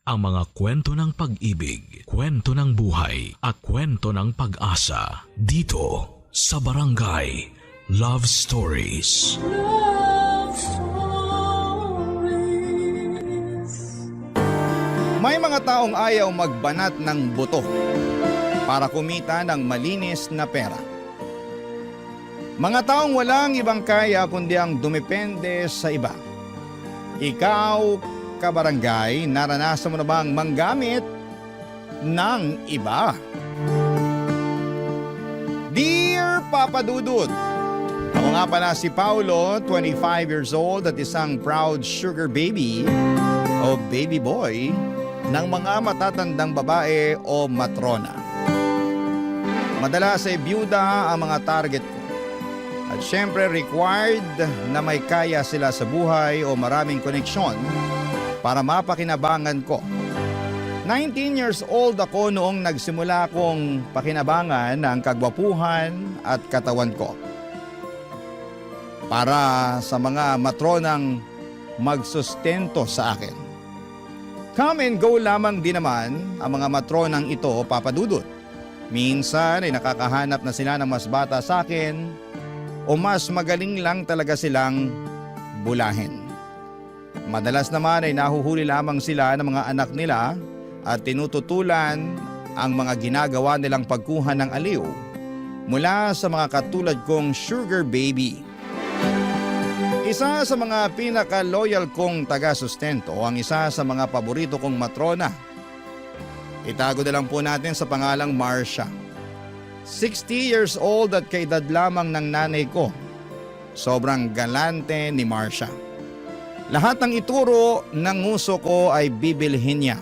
ang mga kwento ng pag-ibig, kwento ng buhay at kwento ng pag-asa dito sa Barangay Love Stories. Love Stories. May mga taong ayaw magbanat ng buto para kumita ng malinis na pera. Mga taong walang ibang kaya kundi ang dumepende sa iba. Ikaw, kabarangay, naranasan mo na bang manggamit ng iba? Dear Papa Dudut, ako nga pala si Paulo, 25 years old at isang proud sugar baby o baby boy ng mga matatandang babae o matrona. Madalas ay byuda ang mga target ko. At syempre required na may kaya sila sa buhay o maraming koneksyon para mapakinabangan ko. 19 years old ako noong nagsimula kong pakinabangan ang kagwapuhan at katawan ko. Para sa mga matronang magsustento sa akin. Come and go lamang din naman ang mga matronang ito, Papa Dudut. Minsan ay nakakahanap na sila ng mas bata sa akin o mas magaling lang talaga silang bulahin. Madalas naman ay nahuhuli lamang sila ng mga anak nila at tinututulan ang mga ginagawa nilang pagkuha ng aliw mula sa mga katulad kong sugar baby. Isa sa mga pinaka-loyal kong taga-sustento ang isa sa mga paborito kong matrona. Itago na lang po natin sa pangalang Marcia. 60 years old at kaedad lamang ng nanay ko. Sobrang galante ni Marcia. Lahat ng ituro ng nguso ko ay bibilhin niya.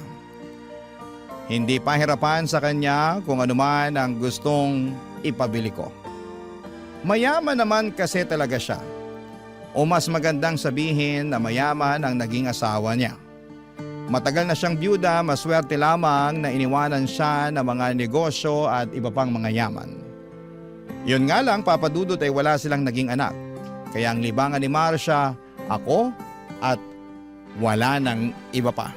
Hindi pahirapan sa kanya kung anuman ang gustong ipabili ko. Mayaman naman kasi talaga siya. O mas magandang sabihin na mayaman ang naging asawa niya. Matagal na siyang byuda, maswerte lamang na iniwanan siya ng mga negosyo at iba pang mga yaman. Yun nga lang, Papa Dudut, ay wala silang naging anak. Kaya ang libangan ni Marcia, ako at wala nang iba pa.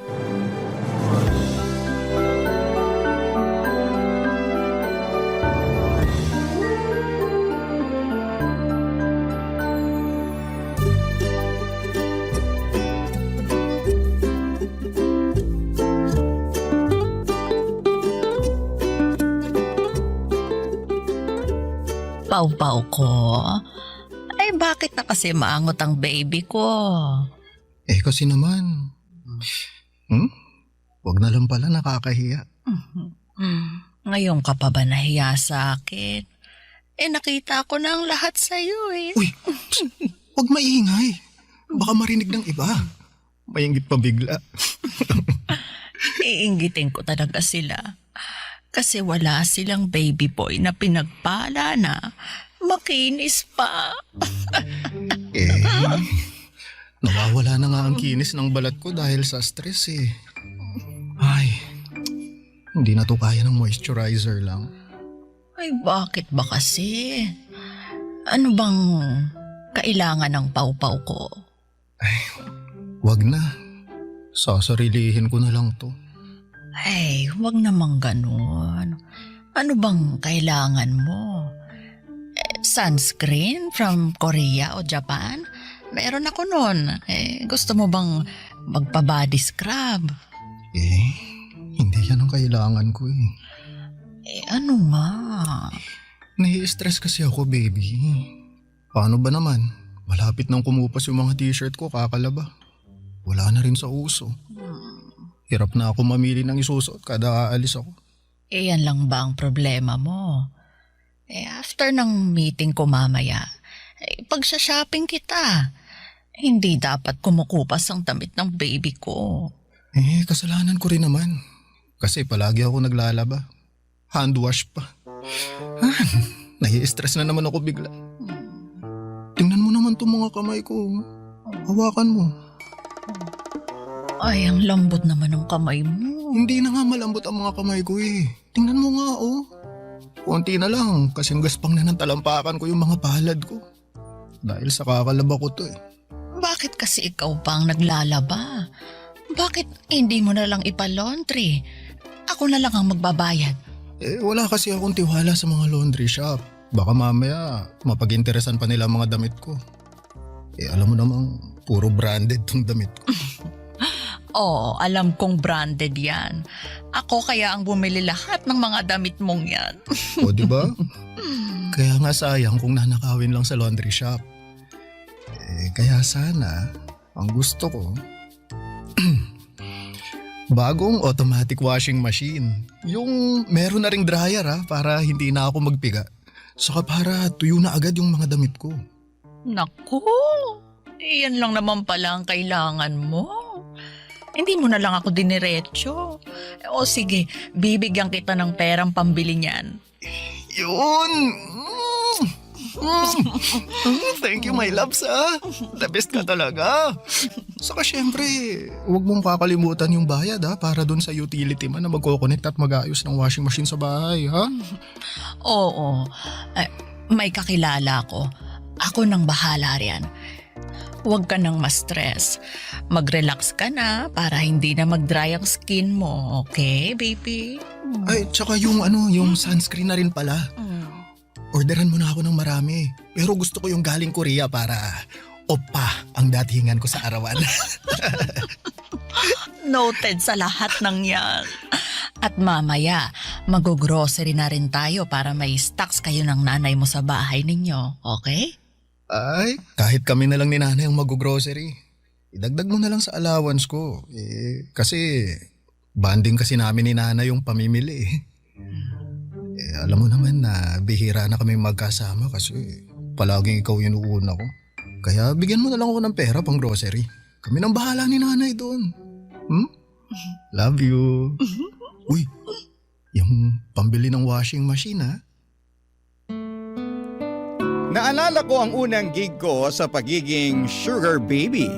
Pau-pau ko. Ay bakit na kasi maangot ang baby ko? Kasi naman. Wag na lang pala, nakakahiya. Ngayon ka pa ba nahiya sa akin? Nakita ko na ang lahat sa'yo eh. Uy, wag maingay. Baka marinig ng iba. Maingit pa bigla. Iinggitin ko talaga sila. Kasi wala silang baby boy na pinagpala na makinis pa. Nawawala na nga ang kinis ng balat ko dahil sa stress eh. Ay, hindi na to kaya ng moisturizer lang. Ay bakit ba kasi? Ano bang kailangan ng pau-pau ko? Wag na. Sasarilihin ko na lang to. Ay, wag namang ganun. Ano bang kailangan mo? Sunscreen from Korea o Japan? Meron ako nun. Gusto mo bang magpa-body scrub? Hindi yan ang kailangan ko eh. Ano nga? Nai-stress kasi ako, baby. Paano ba naman? Malapit nang kumupas yung mga t-shirt ko, kakalaba. Wala na rin sa uso. Hirap na ako mamili ng isusuot kada aalis ako. Yan lang ba ang problema mo? After ng meeting ko mamaya, pagsha-shopping kita. Hindi dapat kumukupas ang damit ng baby ko. Kasalanan ko rin naman. Kasi palagi ako naglalaba. Hand wash pa. Nai-stress na naman ako bigla. Tingnan mo naman itong mga kamay ko. Hawakan mo. Ay, ang lambot naman ng kamay mo. Hindi na nga malambot ang mga kamay ko eh. Tingnan mo nga oh. Konti na lang kasing gaspang na ng talampakan ko yung mga palad ko. Dahil sa kakalaba ko to eh. Bakit kasi ikaw pa ang naglalaba? Bakit hindi mo na lang ipalaundry? Ako na lang ang magbabayad. Wala kasi akong tiwala sa mga laundry shop. Baka mamaya mapag-interesan pa nila ang mga damit ko. Alam mo namang puro branded tong damit ko. Oo, alam kong branded yan. Ako kaya ang bumili lahat ng mga damit mong yan. O, di ba? Kaya nga sayang kung nanakawin lang sa laundry shop. Kaya sana, ang gusto ko, bagong automatic washing machine. Yung meron na ring dryer para hindi na ako magpiga. Saka para tuyo na agad yung mga damit ko. Naku, iyan lang naman pala ang kailangan mo. Hindi mo na lang ako diniretso. O sige, bibigyan kita ng perang pambili niyan. Yun! Thank you, my loves, The best ka talaga. Saka syempre, huwag mong kakalimutan yung bayad, para dun sa utility man na magkoconnect at mag-aayos ng washing machine sa bahay, ha? Oo, may kakilala ko. Ako nang bahala riyan. Huwag ka nang ma-stress. Mag-relax ka na para hindi na mag-dry ang skin mo, okay, baby? Ay, tsaka yung sunscreen na rin pala. Orderan mo na ako ng marami. Pero gusto ko yung galing Korea para opa ang datingan ko sa arawan. Noted sa lahat ng yan. At mamaya, mag-grocery na rin tayo para may stocks kayo ng nanay mo sa bahay ninyo, okay? Ay, kahit kami na lang ni nanay ang mag-grocery. Idagdag mo na lang sa allowance ko. Kasi banding kasi namin ni nanay yung pamimili. Alam mo naman na bihira na kami magkasama kasi palaging ikaw yung uuna ko. Kaya bigyan mo na lang ako ng pera pang grocery. Kami nang bahala ni nanay doon. Love you. Uy, yung pambili ng washing machine, Naalala ko ang unang gig ko sa pagiging sugar baby.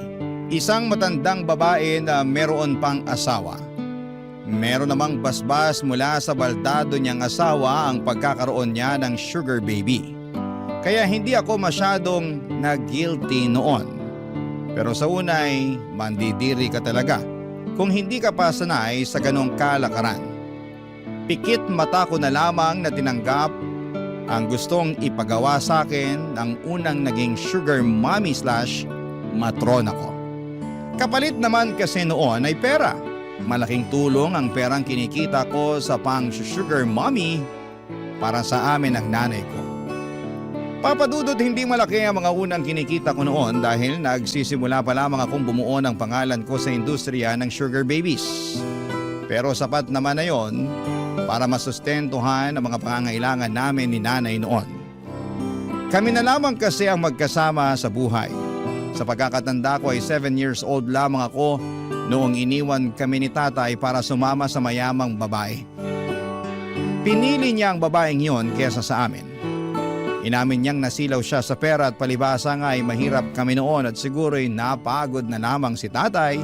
Isang matandang babae na meron pang asawa. Meron namang basbas mula sa baldado niyang asawa ang pagkakaroon niya ng sugar baby. Kaya hindi ako masyadong nag-guilty noon. Pero sa unay, mandidiri ka talaga kung hindi ka pa sanay sa ganong kalakaran. Pikit mata ko na lamang na tinanggap ang gustong ipagawa sa akin ng unang naging sugar mommy / matrona ko. Kapalit naman kasi noon ay pera. Malaking tulong ang perang kinikita ko sa pang sugar mommy para sa amin ng nanay ko. Papadudot hindi malaki ang mga unang kinikita ko noon dahil nagsisimula pa lamang akong bumuo ng pangalan ko sa industriya ng sugar babies. Pero sapat naman na yon para masustentuhan ang mga pangangailangan namin ni nanay noon. Kami na lamang kasi ang magkasama sa buhay. Sa pagkakatanda ko ay 7 years old lamang ako noong iniwan kami ni tatay para sumama sa mayamang babae. Pinili niya ang babaeng yon kesa sa amin. Inamin niyang nasilaw siya sa pera at palibasa nga ay mahirap kami noon at siguro'y napagod na lamang si tatay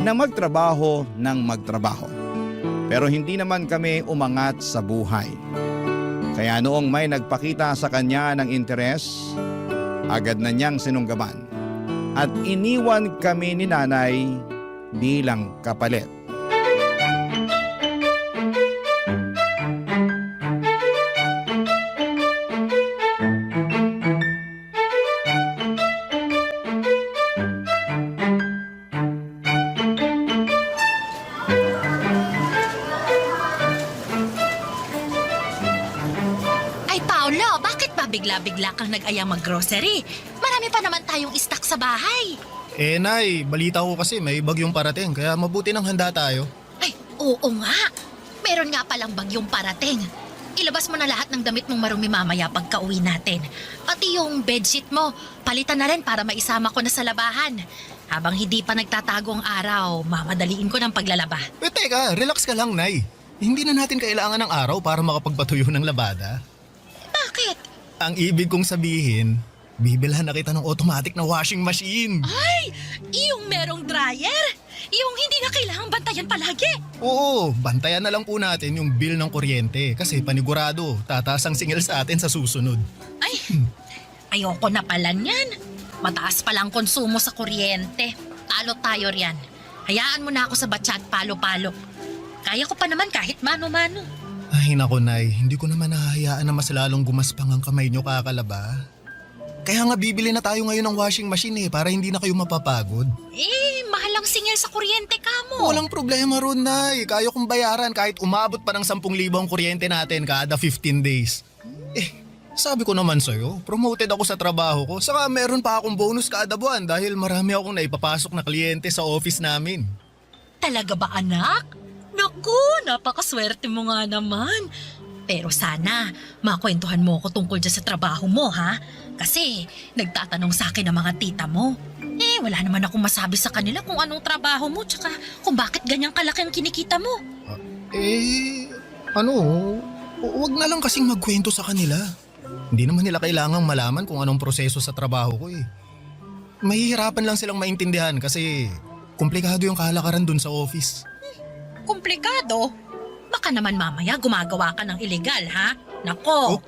na magtrabaho ng magtrabaho. Pero hindi naman kami umangat sa buhay. Kaya noong may nagpakita sa kanya ng interes, agad na niyang sinunggaban. At iniwan kami ni nanay bilang kapalit. Bigla-bigla kang nag-aya mag-grocery. Marami pa naman tayong stock sa bahay. Nay, balita ko kasi may bagyong parating kaya mabuti nang handa tayo. Ay, oo nga. Meron nga palang bagyong parating. Ilabas mo na lahat ng damit mong marumi mamaya pagka-uwi natin. Pati yung bedsheet mo, palitan na rin para maisama ko na sa labahan. Habang hindi pa nagtatago ang araw, mamadaliin ko ng paglalaba. Teka, relax ka lang, Nay. Hindi na natin kailangan ng araw para makapagpatuyo ng labada. Bakit? Ang ibig kong sabihin, bibilhan na kita ng automatic na washing machine. Ay, yung merong dryer? Yung hindi na kailangang bantayan palagi? Oo, bantayan na lang po natin yung bill ng kuryente kasi panigurado, tataas ang singil sa atin sa susunod. Ay, ayoko na pala niyan. Mataas palang konsumo sa kuryente. Talo tayo riyan. Hayaan mo na ako sa batsa at palo-palo. Kaya ko pa naman kahit mano-mano. Ay nako Nay, hindi ko naman nahahayaan na mas lalong gumaspang ang kamay nyo kakalaba. Kaya nga bibili na tayo ngayon ng washing machine para hindi na kayo mapapagod. Mahal ang singil sa kuryente ka mo. Walang problema ron Nay, kaya kong bayaran kahit umabot pa ng 10,000 ang kuryente natin kada 15 days. Sabi ko naman sa'yo, promoted ako sa trabaho ko, saka meron pa akong bonus kada buwan dahil marami akong naipapasok na kliyente sa office namin. Talaga ba anak? Naku, napakaswerte mo nga naman. Pero sana, makwentuhan mo ako tungkol dyan sa trabaho mo ha? Kasi nagtatanong sa akin ang mga tita mo. Wala naman akong masabi sa kanila kung anong trabaho mo tsaka kung bakit ganyang kalaki ang kinikita mo. Huwag na lang kasing magkwento sa kanila. Hindi naman nila kailangang malaman kung anong proseso sa trabaho ko Mahihirapan lang silang maintindihan kasi komplikado yung kalakaran dun sa office. Komplikado? Baka naman mamaya gumagawa ka ng illegal ha? Nako,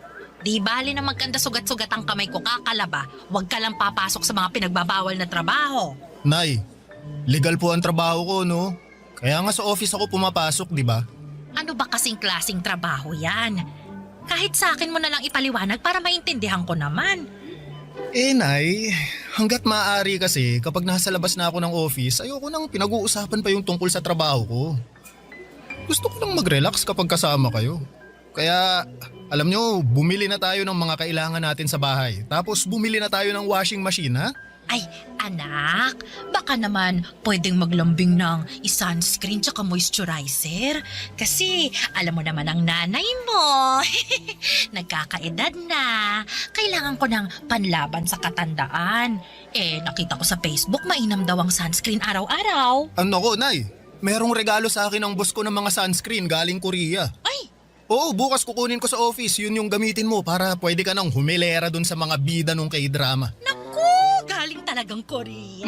di bali na magkanda sugat-sugat ang kamay ko kakalaba. Huwag ka lang papasok sa mga pinagbabawal na trabaho. Nay, legal po ang trabaho ko no? Kaya nga sa office ako pumapasok, di ba? Ano ba kasing klaseng trabaho yan? Kahit sa akin mo na lang ipaliwanag para maintindihan ko naman. Nay, hanggat maaari kasi kapag nasa labas na ako ng office, ayoko nang pinag-uusapan pa yung tungkol sa trabaho ko. Gusto ko lang mag-relax kapag kasama kayo. Kaya, alam nyo, bumili na tayo ng mga kailangan natin sa bahay. Tapos bumili na tayo ng washing machine, ha? Ay, anak, baka naman pwedeng maglambing ng sunscreen tsaka moisturizer. Kasi alam mo naman ang nanay mo. Nagkakaedad na. Kailangan ko ng panlaban sa katandaan. Nakita ko sa Facebook mainam daw ang sunscreen araw-araw. Ano ko, Nay? Merong regalo sa akin ng boss ko ng mga sunscreen galing Korea. Ay! Oo, bukas kukunin ko sa office. Yun yung gamitin mo para pwede ka nang humilera dun sa mga bida nung K-drama. Naku! Galing talagang Korea.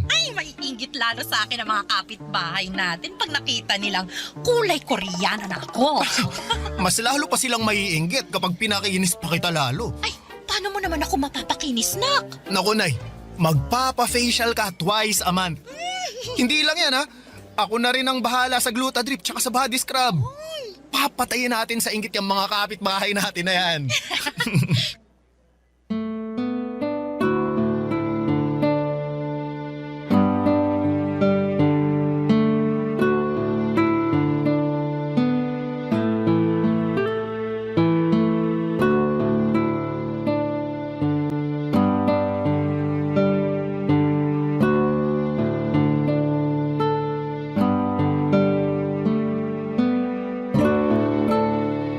Ay, maiinggit lalo sa akin ang mga kapitbahay natin pag nakita nilang kulay Koreana na ako. Mas lalo pa silang maiinggit kapag pinakinis pa kita lalo. Ay, paano mo naman ako mapapakinis, nak? Naku, Nay, magpapa-facial ka twice a month. Hindi lang yan, ha? Ako na rin ang bahala sa Glutadrip tsaka sa body scrub. Papatayin natin sa inggit yung mga kapitbahay natin na yan.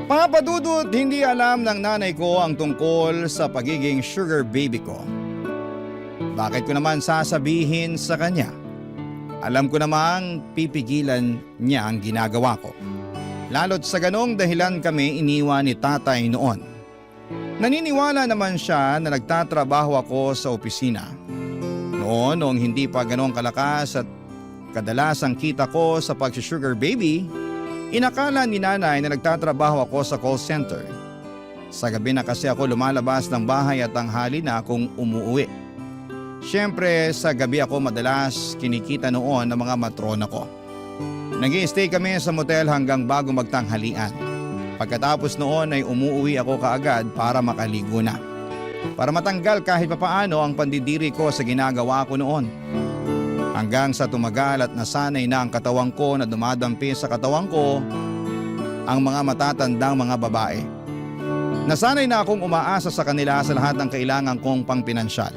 Papadudot, hindi alam ng nanay ko ang tungkol sa pagiging sugar baby ko. Bakit ko naman sasabihin sa kanya? Alam ko namang pipigilan niya ang ginagawa ko. Lalo't sa ganong dahilan kami iniwan ni tatay noon. Naniniwala naman siya na nagtatrabaho ako sa opisina. Noong hindi pa ganong kalakas at kadalasang kita ko sa pag-sugar baby, inakala ni nanay na nagtatrabaho ako sa call center. Sa gabi na kasi ako lumalabas ng bahay at tanghali na akong umuwi. Siyempre sa gabi ako madalas kinikita noon ng mga matrona ko. Nag-i-stay kami sa motel hanggang bago magtanghalian. Pagkatapos noon ay umuwi ako kaagad para makaligo na. Para matanggal kahit papaano ang pandidiri ko sa ginagawa ko noon. Hanggang sa tumagal at nasanay na ang katawang ko na dumadampi sa katawang ko ang mga matatandang mga babae. Nasanay na akong umaasa sa kanila sa lahat ng kailangan kong pangpinansyal.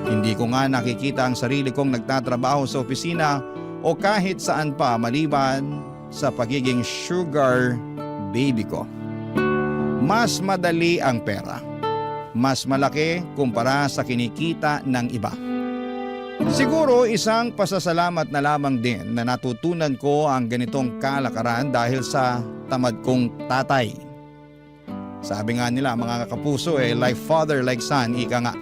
Hindi ko nga nakikita ang sarili kong nagtatrabaho sa opisina o kahit saan pa maliban sa pagiging sugar baby ko. Mas madali ang pera. Mas malaki kumpara sa kinikita ng iba. Siguro isang pasasalamat na lamang din na natutunan ko ang ganitong kalakaran dahil sa tamad kong tatay. Sabi nga nila mga kapuso like father like son, ika nga.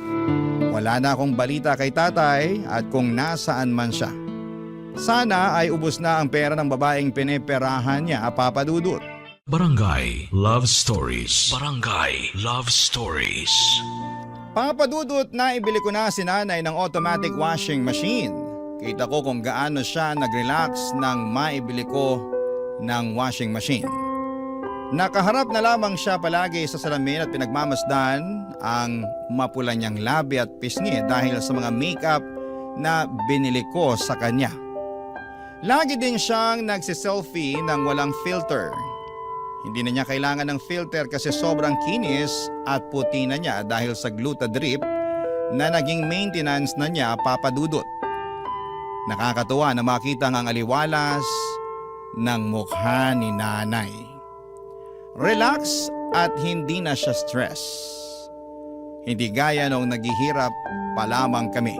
Wala na akong balita kay tatay at kung nasaan man siya. Sana ay ubos na ang pera ng babaeng pineperahan niya, Papa Dudut. Barangay Love Stories. Barangay Love Stories. Papadudot na ibili ko na si nanay ng automatic washing machine. Kita ko kung gaano siya nag-relax nang maibili ko ng washing machine. Nakaharap na lamang siya palagi sa salamin at pinagmamasdan ang mapula niyang labi at pisngi dahil sa mga makeup na binili ko sa kanya. Lagi din siyang nagsiselfie ng walang filter. Hindi na niya kailangan ng filter kasi sobrang kinis at puti na niya dahil sa Glutadrip na naging maintenance na niya, Papa Dudut. Nakakatuwa na makita ang aliwalas ng mukha ni nanay. Relax at hindi na siya stress. Hindi gaya nung naghihirap pa lamang kami.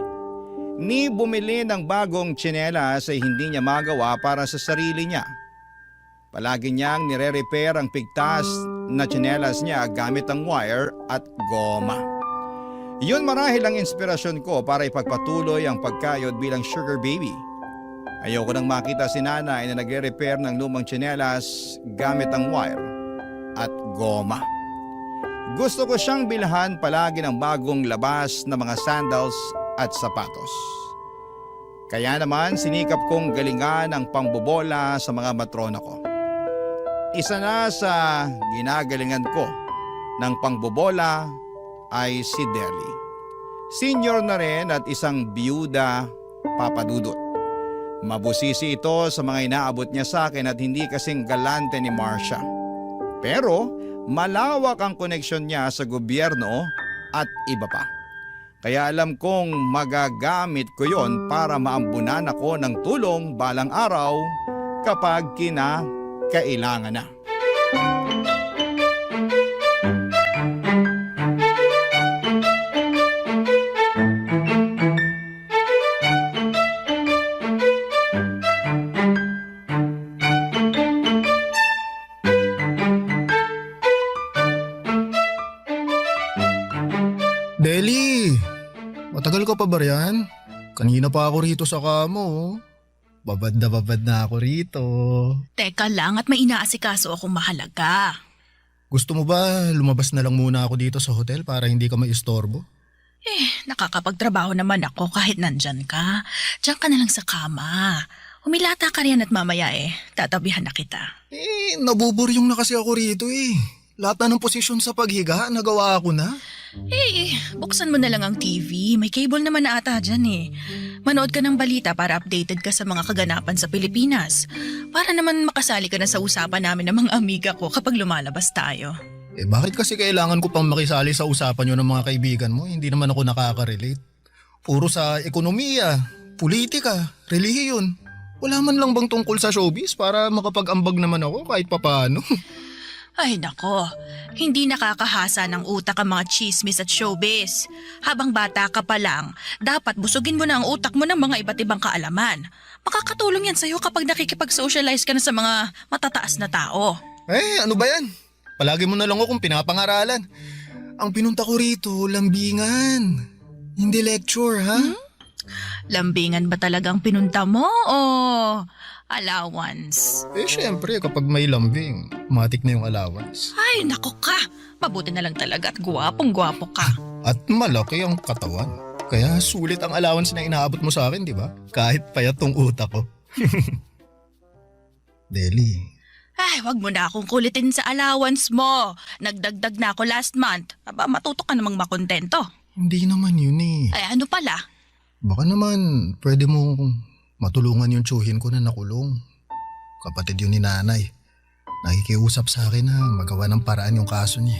Ni bumili ng bagong tsinelas ay hindi niya magawa para sa sarili niya. Palagi niyang nire-repair ang pigtas na tsinelas niya gamit ang wire at goma. Yun marahil ang inspirasyon ko para ipagpatuloy ang pagkayod bilang sugar baby. Ayoko nang makita si nanay na nagre-repair ng lumang tsinelas gamit ang wire at goma. Gusto ko siyang bilhan palagi ng bagong labas na mga sandals at sapatos. Kaya naman sinikap kong galingan ang pambobola sa mga matrona ko. Isa na sa ginagalingan ko ng pangbobola ay si Deli. Senior na rin at isang biyuda, Papa Dudut. Mabusisi ito sa mga inaabot niya sa akin at hindi kasing galante ni Marcia. Pero malawak ang koneksyon niya sa gobyerno at iba pa. Kaya alam kong magagamit ko yon para maambunan ako ng tulong balang araw kapag kailangan na. Deli, matagal ka pa ba riyan? Kanina pa ako rito sa kamo. Babad na ako rito. Teka lang at may inaasikaso akong mahalaga. Gusto mo ba lumabas na lang muna ako dito sa hotel para hindi ka maistorbo? Nakakapagtrabaho naman ako kahit nandyan ka. Diyan ka na lang sa kama. Humilata ka riyan at mamaya tatabihan na kita. Nabuburyong na kasi ako rito Lahat na ng posisyon sa paghiga, nagawa ako na. Buksan mo na lang ang TV. May cable naman na ata dyan Manood ka ng balita para updated ka sa mga kaganapan sa Pilipinas. Para naman makasali ka na sa usapan namin ng mga amiga ko kapag lumalabas tayo. Bakit kasi kailangan ko pang makisali sa usapan nyo ng mga kaibigan mo? Hindi naman ako nakaka-relate. Puro sa ekonomiya, politika, relihiyon. Wala man lang bang tungkol sa showbiz para makapag-ambag naman ako kahit papaano? Ay nako, hindi nakakahasa ng utak ang mga chismis at showbiz. Habang bata ka pa lang, dapat busugin mo na ang utak mo ng mga iba't ibang kaalaman. Makakatulong yan sa'yo kapag nakikipag-socialize ka na sa mga matataas na tao. Ano ba yan? Palagi mo na lang akong pinapangaralan. Ang pinunta ko rito, lambingan. Hindi lecture, ha? Lambingan ba talagang pinunta mo o allowance? Syempre kapag may lambing, matik na yung allowance. Ay, nako ka. Mabuti na lang talaga at gwapong-gwapo ka. At malaki ang katawan. Kaya sulit ang allowance na inaabot mo sa akin, di ba? Kahit payat tong utak ko. Deli. Ay, wag mo na akong kulitin sa allowance mo. Nagdagdag na ako last month. Aba, matuto ka namang makontento. Hindi naman yun Ay, ano pala? Baka naman pwede mo matulungan yung tsuhin ko na nakulong. Kapatid yun ni nanay. Nakikiusap sa akin na magawa ng paraan yung kaso niya.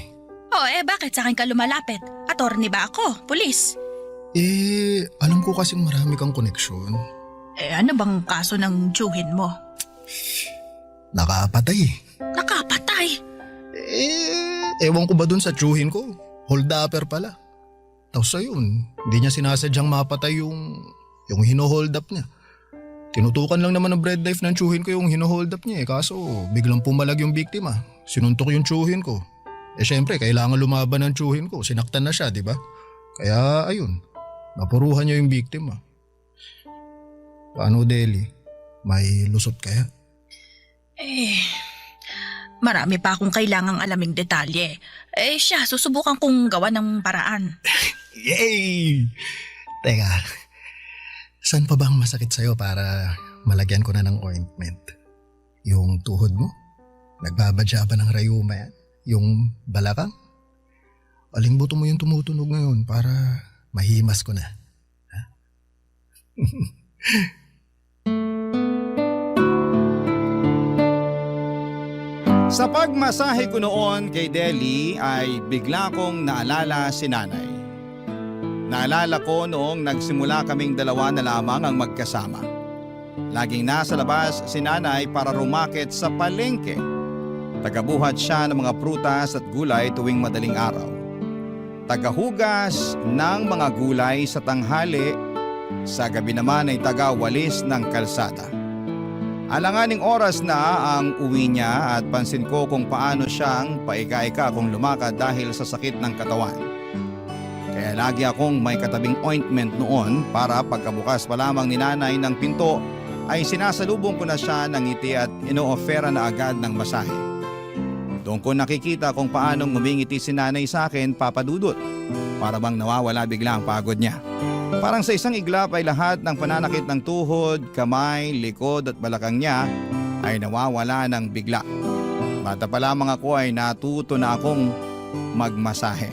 Bakit sa akin ka lumalapit? Attorney ba ako? Pulis? Alam ko kasing marami kang koneksyon. Ano bang kaso ng tsuhin mo? Nakapatay. Nakapatay? Ewan ko ba dun sa tsuhin ko? Hold upper pala. Tapos ayun, hindi niya sinasadyang mapatay yung hino-hold up niya. Tinutukan lang naman ng bread knife ng tsuhin ko yung hino-hold up niya kaso biglang pumalag yung biktima. Sinuntok yung tsuhin ko. Syempre, kailangan lumaban ng tsuhin ko. Sinaktan na siya, di ba? Kaya ayun, napuruhan niya yung biktima. Paano, Deli? May lusot kaya? Marami pa akong kailangang alaming detalye. Siya, susubukan kong gawa ng paraan. Yay! Teka, Saan pa ba ang masakit sa'yo para malagyan ko na ng ointment? Yung tuhod mo? Nagbabadya ba ng rayuma yan? Yung balakang? Aling buto mo yung tumutunog ngayon para mahimas ko na? Ha? Sa pagmasahe ko noon kay Deli ay bigla kong naalala si nanay. Naalala ko noong nagsimula kaming dalawa na lamang ang magkasama. Laging nasa labas si nanay para rumakit sa palengke. Tagabuhat siya ng mga prutas at gulay tuwing madaling araw. Tagahugas ng mga gulay sa tanghali, sa gabi naman ay tagawalis ng kalsada. Alanganing oras na ang uwi niya at pansin ko kung paano siyang paika-ika kung lumakad dahil sa sakit ng katawan. Kaya lagi akong may katabing ointment noon para pagkabukas pa lamang ni nanay ng pinto ay sinasalubong ko na siya ng ngiti at ino-offera na agad ng masahe. Doon ko nakikita kung paano ngumingiti si nanay sa akin, Papa Dudut. Para bang nawawala bigla ang pagod niya. Parang sa isang iglap ay lahat ng pananakit ng tuhod, kamay, likod at balakang niya ay nawawala ng bigla. Bata pa lamang ako ay natuto na akong magmasahe.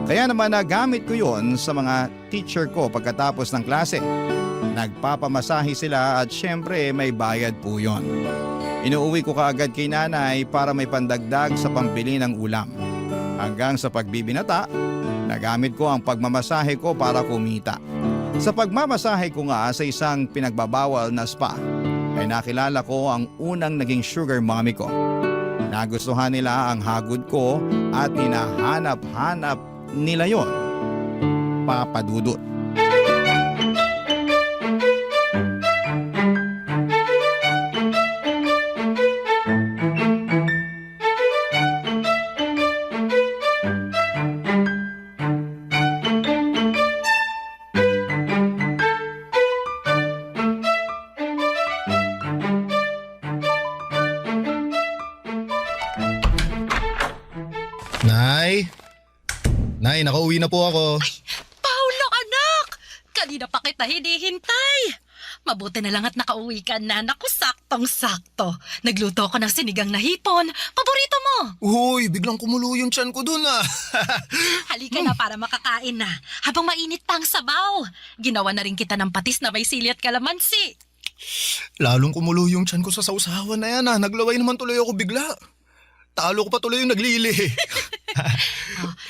Kaya naman nagamit ko yon sa mga teacher ko pagkatapos ng klase. Nagpapamasahe sila at syempre may bayad po yon. Inuuwi ko kaagad kay nanay para may pandagdag sa pambili ng ulam. Hanggang sa pagbibinata, nagamit ko ang pagmamasahe ko para kumita. Sa pagmamasahe ko nga sa isang pinagbabawal na spa, ay nakilala ko ang unang naging sugar mommy ko. Nagustuhan nila ang hagod ko at hinahanap-hanap nila yon, Papa Dudut. Nay! Nay, nakauwi na po ako. Paulo, anak! Kanina pa kita hinihintay. Mabuti na lang at nakauwi ka na. Naku, saktong-sakto. Nagluto ko ng sinigang na hipon. Paborito mo. Uy, biglang kumulo yung tiyan ko dun ah. Halika na para makakain na. Habang mainit pa ang sabaw. Ginawa na rin kita ng patis na may sili at kalamansi. Lalong kumulo yung tiyan ko sa sausawan na yan ah. Naglaway naman tuloy ako bigla. Talo ko pa tuloy yung naglili.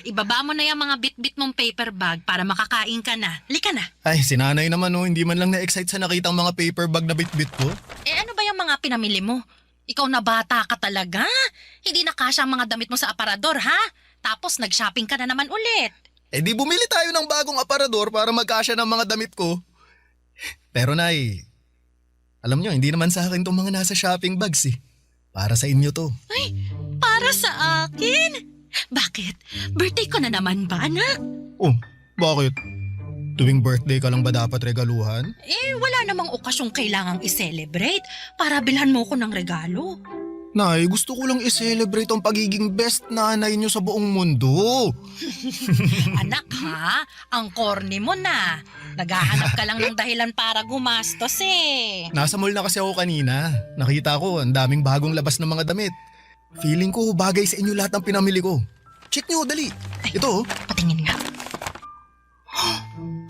Ibaba mo na yung mga bit-bit mong paper bag para makakain ka na. Halika na. Ay, si nanay naman oh, hindi man lang na-excite sa nakitang mga paper bag na bit-bit ko. Ano ba yung mga pinamili mo? Ikaw na bata ka talaga. Hindi na kasya ang mga damit mo sa aparador, ha? Tapos nag-shopping ka na naman ulit. Eh di bumili tayo ng bagong aparador para magkasya ng mga damit ko. Pero nay, alam nyo, hindi naman sa akin itong mga nasa shopping bags eh. Para sa inyo to. Ay, para sa akin? Bakit? Birthday ko na naman ba, anak? Oh, bakit? Tuwing birthday ka lang ba dapat regaluhan? Wala namang okasyong kailangang i-celebrate para bilhan mo ko ng regalo. Nay, gusto ko lang i-celebrate ang pagiging best nanay nyo sa buong mundo. Anak ha, ang corny mo na. Naghahanap ka lang ng dahilan para gumastos eh. Nasa mall na kasi ako kanina. Nakita ko, ang daming bagong labas ng mga damit. Feeling ko bagay sa inyo lahat ng pinamili ko. Check nyo, dali. Ito oh. Patingin nga.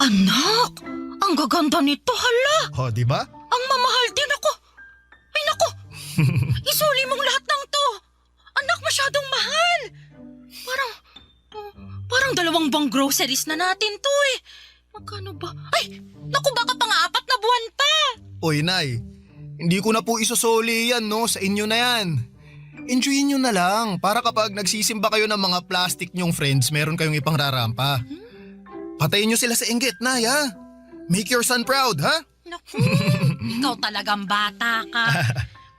Anak, ang gaganda nito, hala. Oh, di ba? Ang mamahal din ako. Ay naku, isuli mong lahat ng to. Anak, masyadong mahal. Parang dalawang bang groceries na natin to eh. Magkano ba? Ay, naku, baka pang 4 na buwan pa. Oy, Nay. Hindi ko na po isusoli yan, no? Sa inyo na yan. Enjoyin nyo na lang para kapag nagsisimba kayo ng mga plastic nyong friends, meron kayong ipangrarampa. Patayin nyo sila sa inggit, Nay, ha? Make your son proud, ha? Naku, ikaw talagang bata ka.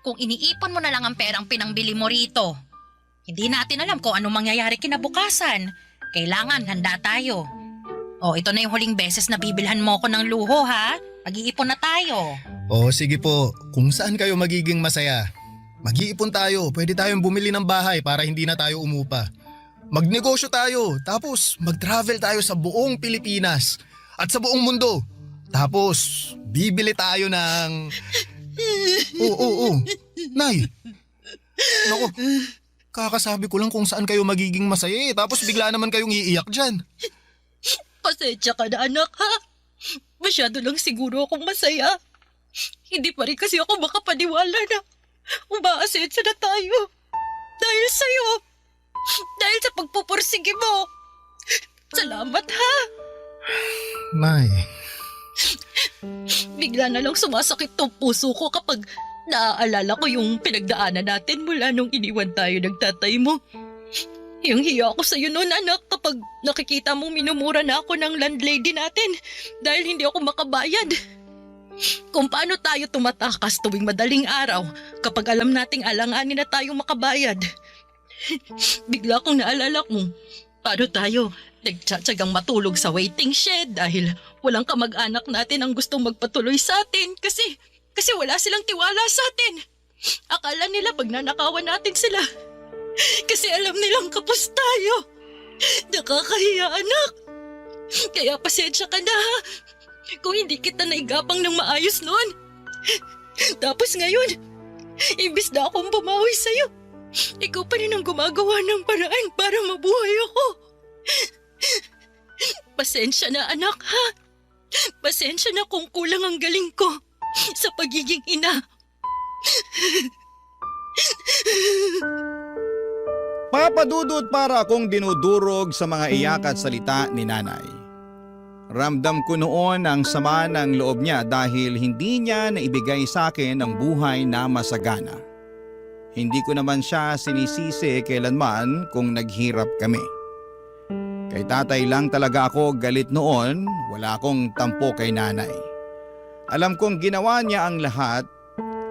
Kung iniipon mo na lang ang perang pinangbili mo rito, hindi natin alam kung anong mangyayari kinabukasan. Kailangan handa tayo. Ito na yung huling beses na bibilhan mo ko ng luho, ha? Mag-iipon na tayo. Sige po. Kung saan kayo magiging masaya. Mag-iipon tayo. Pwede tayong bumili ng bahay para hindi na tayo umupa. Magnegosyo tayo. Tapos mag-travel tayo sa buong Pilipinas. At sa buong mundo. Tapos, bibili tayo ng... Oo. Nay! Naku, kakasabi ko lang kung saan kayo magiging masaya eh. Tapos bigla naman kayong iiyak dyan. Pasensya ka na anak ha. Masyado lang siguro akong masaya. Hindi pa rin kasi ako makapaniwala na umaasensa na tayo. Dahil sa'yo. Dahil sa pagpupursige mo. Salamat ha. Nay, Bigla na lang sumasakit tong puso ko kapag naaalala ko yung pinagdaanan natin mula nung iniwan tayo ng tatay mo. Yung hiya ako sa'yo noon anak kapag nakikita mong minumura na ako ng landlady natin dahil hindi ako makabayad. Kung paano tayo tumatakas tuwing madaling araw kapag alam nating alanganin na tayong makabayad. Bigla kong naalala kung paano tayo nagtsatsagang matulog sa waiting shed dahil walang kamag-anak natin ang gustong magpatuloy sa atin kasi wala silang tiwala sa atin. Akala nila pag nanakawan natin sila. Kasi alam nilang kapos tayo. Nakakahiya anak. Kaya pasensya ka na ha. Kung hindi kita naigapang ng maayos noon. Tapos ngayon, imbis na akong bumawi sa'yo, ikaw pa rin ang gumagawa ng paraan para mabuhay ako. Pasensya na anak ha. Pasensya na kung kulang ang galing ko sa pagiging ina. Papadudot para akong dinudurog sa mga iyak at salita ni nanay. Ramdam ko noon ang sama ng loob niya dahil hindi niya naibigay sa akin ang buhay na masagana. Hindi ko naman siya sinisisi kailanman kung naghirap kami. Kay tatay lang talaga ako galit noon, wala akong tampo kay nanay. Alam kong ginawa niya ang lahat,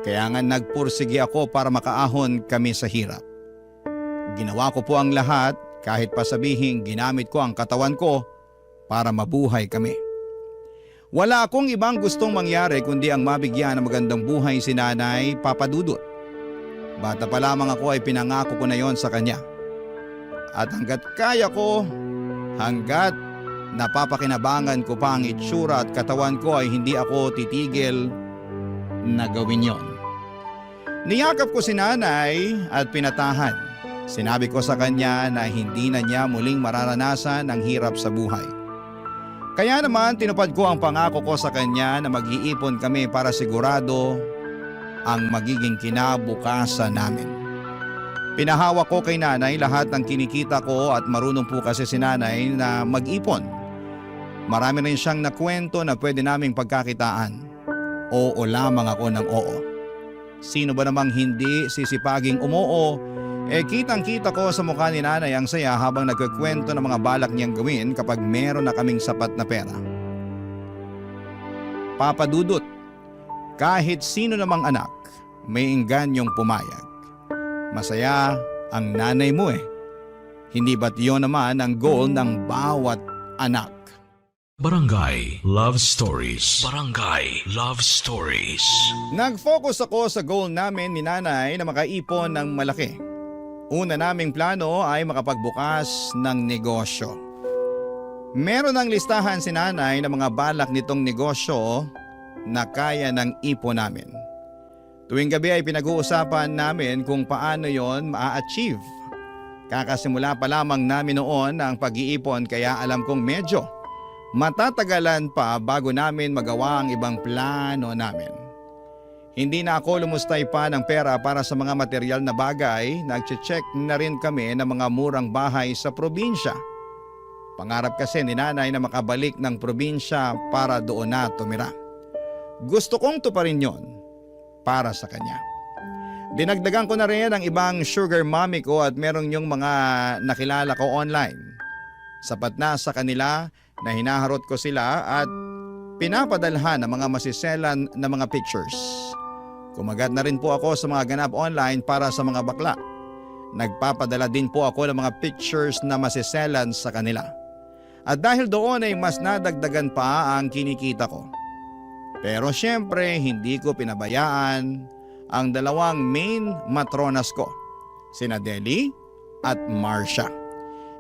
kaya nga nagpursige ako para makaahon kami sa hirap. Ginawa ko po ang lahat kahit pa sabihing ginamit ko ang katawan ko para mabuhay kami. Wala akong ibang gustong mangyari kundi ang mabigyan ng magandang buhay si nanay, Papa Dudut. Bata pa lamang ako ay pinangako ko na yon sa kanya. At hanggat kaya ko, hanggat napapakinabangan ko pa ang itsura at katawan ko ay hindi ako titigil na gawin yon. Niyakap ko si nanay at pinatahan. Sinabi ko sa kanya na hindi na niya muling mararanasan ang hirap sa buhay. Kaya naman tinupad ko ang pangako ko sa kanya na mag-iipon kami para sigurado ang magiging kinabukasan namin. Pinahawak ko kay nanay lahat ng kinikita ko at marunong po kasi si nanay na mag-ipon. Marami rin siyang nakwento na pwede naming pagkakitaan. Oo lamang ako ng oo. Sino ba namang hindi sisipaging umoo? Kitang-kita ko sa mukha ni nanay ang saya habang nagkukwento ng mga balak niyang gawin kapag meron na kaming sapat na pera. Papa Dudut, kahit sino namang anak, may ingganyong pumayag. Masaya ang nanay mo eh. Hindi ba't yun naman ang goal ng bawat anak? Barangay Love Stories. Barangay Love Stories. Nag-focus ako sa goal namin ni nanay na makaipon ng malaki. Una naming plano ay makapagbukas ng negosyo. Meron ng listahan si nanay ng mga balak nitong negosyo na kaya ng ipon namin. Tuwing gabi ay pinag-uusapan namin kung paano yon ma-achieve. Kakasimula pa lamang namin noon ang pag-iipon kaya alam kong medyo matatagalan pa bago namin magawa ang ibang plano namin. Hindi na ako lumustay pa ng pera para sa mga material na bagay, nag-check na rin kami ng mga murang bahay sa probinsya. Pangarap kasi ni nanay na makabalik ng probinsya para doon na tumira. Gusto kong tuparin yon para sa kanya. Dinagdagan ko na rin ang ibang sugar mommy ko at merong yung mga nakilala ko online. Sapat na sa kanila na hinaharot ko sila at pinapadalhan ng mga masiselan na mga pictures. Kumagat na rin po ako sa mga ganap online para sa mga bakla. Nagpapadala din po ako ng mga pictures na masiselan sa kanila. At dahil doon ay mas nadagdagan pa ang kinikita ko. Pero syempre hindi ko pinabayaan ang dalawang main matronas ko, sina Deli at Marcia.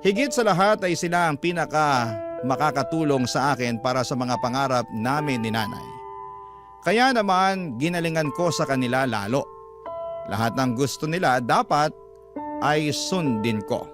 Higit sa lahat ay sila ang pinaka makakatulong sa akin para sa mga pangarap namin ni nanay. Kaya naman ginalingan ko sa kanila lalo. Lahat ng gusto nila dapat ay sundin ko.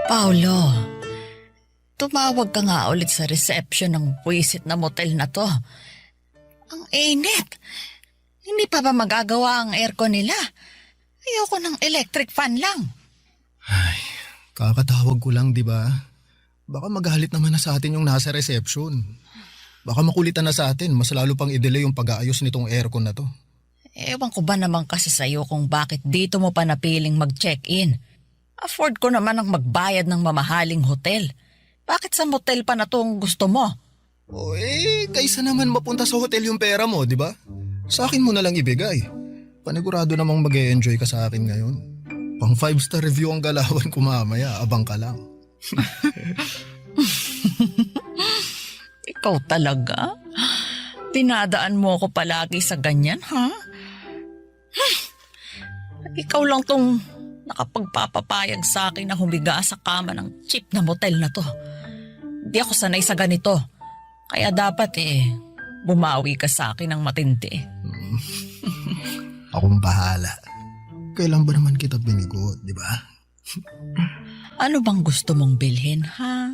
Paulo, tumawag ka nga ulit sa reception ng puwisit na motel na to. Ang init. Hindi pa ba magagawa ang aircon nila? Ayoko ng electric fan lang. Ay, kakatawag ko lang, di ba? Baka magalit naman na sa atin yung nasa reception. Baka makulitan na sa atin, mas lalo pang i-delay yung pag-aayos nitong aircon na to. Ewan ko ba naman kasi sa'yo kung bakit dito mo pa napiling mag-check-in. Afford ko naman ang magbayad ng mamahaling hotel. Bakit sa motel pa na to ang gusto mo? O kaysa naman mapunta sa hotel yung pera mo, di ba? Sa akin mo na lang ibigay. Panigurado namang mag-e-enjoy ka sa akin ngayon. Pang 5-star review ang galawan ko mamaya, abang ka lang. Ikaw talaga? Dinadaan mo ako palagi sa ganyan, ha? Ikaw lang tong nakapagpapapayag sa akin na humiga sa kama ng cheap na motel na to. Hindi ako sanay sa ganito. Kaya dapat bumawi ka sa akin ng matindi. Akong bahala. Kailan ba naman kita binigot, di ba? Ano bang gusto mong bilhin, ha?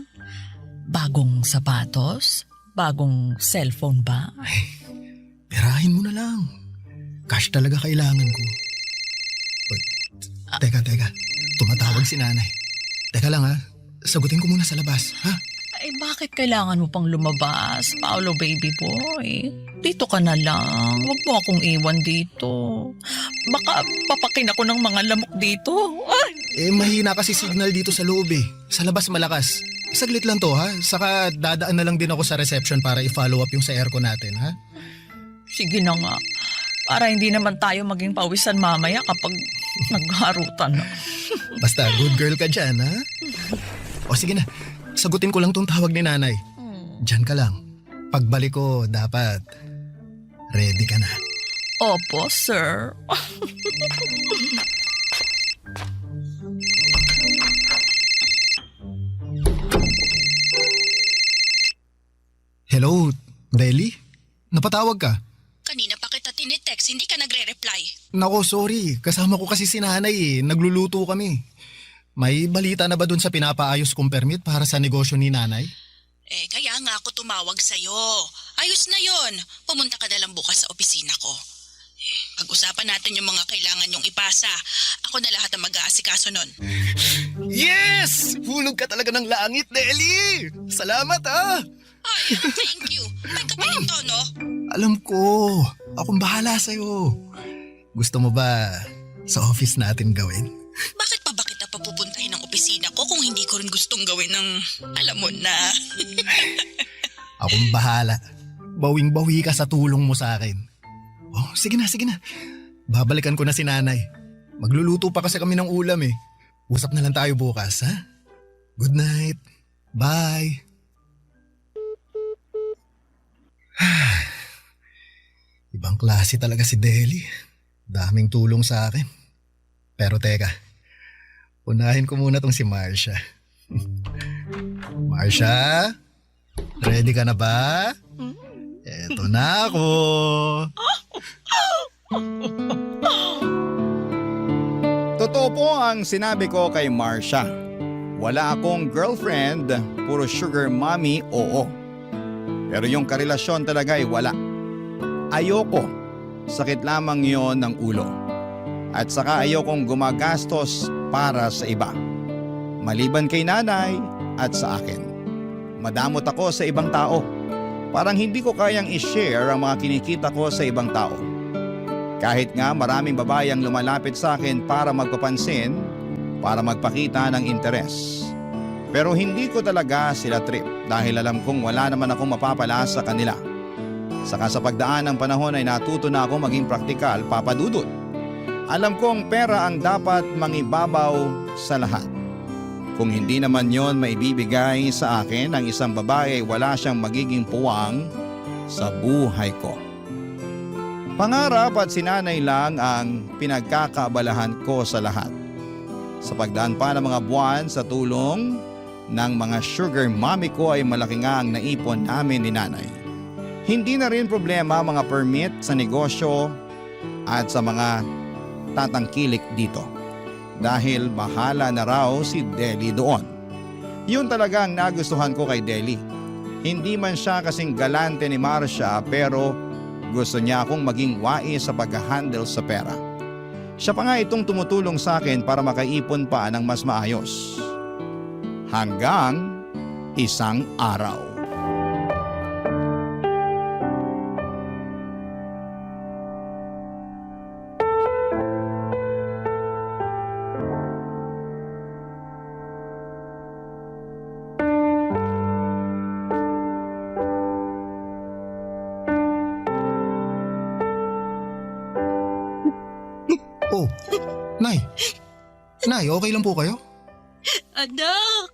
Bagong sapatos? Bagong cellphone ba? Perahin mo na lang. Cash talaga kailangan ko. Uy, teka. Tumatawag si nanay. Teka lang ha. Sagutin ko muna sa labas, ha? Ay, bakit kailangan mo pang lumabas, Paolo baby boy? Dito ka na lang. Huwag mo akong iwan dito. Baka papakin ako ng mga lamok dito. Ay! Mahina kasi signal dito sa loob eh. Sa labas malakas. Saglit lang to ha. Saka dadaan na lang din ako sa reception para i-follow up yung sa aircon natin ha. Sige na nga. Para hindi naman tayo maging pawisan mamaya kapag nagharutan na. Basta good girl ka dyan ha. O sige na. Sagutin ko lang tong tawag ni nanay. Diyan ka lang. Pagbalik ko, dapat ready ka na. Opo, sir. Hello, Deli? Napatawag ka? Kanina pa kita tinitext, hindi ka nagre-reply. Nako, sorry. Kasama ko kasi si nanay eh. Nagluluto kami. May balita na ba dun sa pinapaayos kong permit para sa negosyo ni nanay? Kaya nga ako tumawag sa'yo. Ayos na yon. Pumunta ka na lang bukas sa opisina ko. Pag-usapan natin yung mga kailangan yung ipasa. Ako na lahat ang mag-aasikaso nun. Yes! Hulog ka talaga ng langit, Deli! Salamat ah! Ay, thank you. May kapalit to, no? Alam ko. Akong bahala sa'yo. Gusto mo ba sa office natin gawin? Bakit pa ba kita papupuntahin ng opisina ko kung hindi ko rin gustong gawin ng alam mo na? Akong bahala. Bawing-bawi ka sa tulong mo sa akin. Oh, sige na. Babalikan ko na si nanay. Magluluto pa kasi kami ng ulam eh. Usap na lang tayo bukas, ha? Good night. Bye. Ibang klase talaga si Deli. Daming tulong sa akin. Pero teka, unahin ko muna tong si Marsha. Marsha, ready ka na ba? Eto na ako. Totoo po ang sinabi ko kay Marsha. Wala akong girlfriend, puro sugar mommy, oo. Pero yung karelasyon talaga ay wala. Ayoko, sakit lamang yon ng ulo. At saka ayokong gumagastos para sa iba. Maliban kay nanay at sa akin. Madamot ako sa ibang tao. Parang hindi ko kayang i-share ang mga kinikita ko sa ibang tao. Kahit nga maraming babae ang lumalapit sa akin para magpapansin, para magpakita ng interes. Pero hindi ko talaga sila trip dahil alam kong wala naman akong mapapala sa kanila. Saka sa pagdaan ng panahon ay natuto na ako maging praktikal, papadudot. Alam kong pera ang dapat mangibabaw sa lahat. Kung hindi naman yon maibibigay sa akin ng isang babae, wala siyang magiging puwang sa buhay ko. Pangarap at sinanay lang ang pinagkakaabalahan ko sa lahat. Sa pagdaan pa ng mga buwan sa tulong ng mga sugar mommy ko ay malaki nga ang naipon namin ni nanay. Hindi na rin problema mga permit sa negosyo at sa mga tatangkilik dito. Dahil bahala na raw si Deli doon. Yun talaga ang nagustuhan ko kay Deli. Hindi man siya kasing galante ni Marcia pero gusto niya akong maging wais sa pag-handle sa pera. Siya pa nga itong tumutulong sa akin para makaipon pa ng mas maayos. Hanggang isang araw. Oh, Nay. Nay, okay lang po kayo? Anak!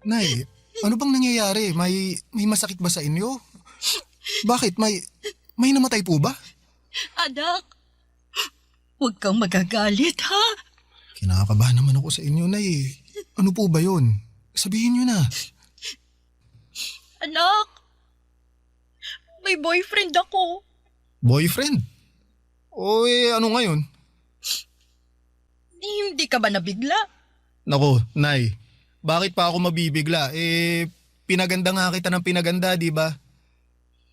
Nay, ano bang nangyayari? May masakit ba sa inyo? Bakit? May namatay po ba? Anak! Huwag kang magagalit, ha? Kinakabahan naman ako sa inyo, Nay. Ano po ba yun? Sabihin nyo na. Anak! May boyfriend ako. Boyfriend? O ano ngayon? Hindi ka ba nabigla? Nako, Nay. Bakit pa ako mabibigla? Pinaganda nga kita ng pinaganda, di ba?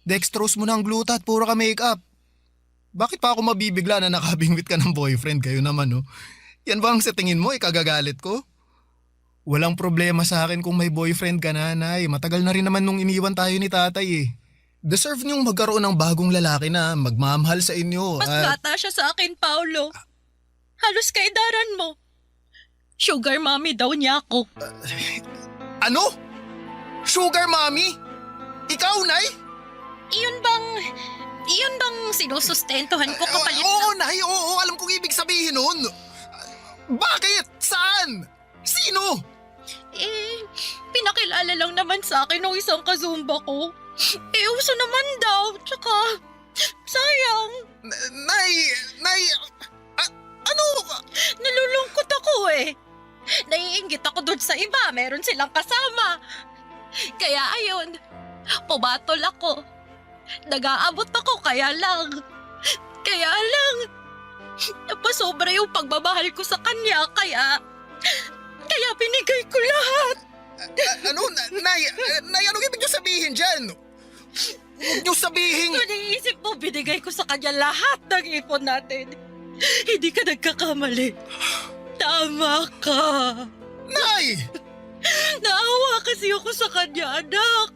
Dextrose mo na ang glutat, puro ka makeup. Bakit pa ako mabibigla na nakabingwit ka ng boyfriend? Kayo naman, no? Yan ba ang sa tingin mo, ikagagalit ko? Walang problema sa akin kung may boyfriend ka na, Nay. Matagal na rin naman nung iniwan tayo ni tatay eh. Deserve niyong magkaroon ng bagong lalaki na magmamahal sa inyo. Mas bata siya sa akin, Paolo. Halos kaidaran mo. Sugar mommy daw niya ako. Ano? Sugar mommy? Ikaw, Nay? Iyon bang sinusustentuhan ko kapalit Oo, Nay. Oo, alam kong ibig sabihin nun. Bakit? Saan? Sino? Pinakilala lang naman sa akin ng isang kazumba ko. Uso naman daw. Tsaka, sayang. Nay, ano? Nalulungkot ako eh. Naiinggit ako dun sa iba. Meron silang kasama. Kaya ayun, pumatol ako. Nag-aabot ako kaya lang. Napasobra yung pagmamahal ko sa kanya kaya binigay ko lahat. Ano? Nay, anong ibig niyo sabihin dyan? Huwag niyo sabihin... Kung naiisip mo, binigay ko sa kanya lahat ng ipon natin. Hindi ka nagkakamali. Tama ka. Nay! Naawa kasi ako sa kanya, anak.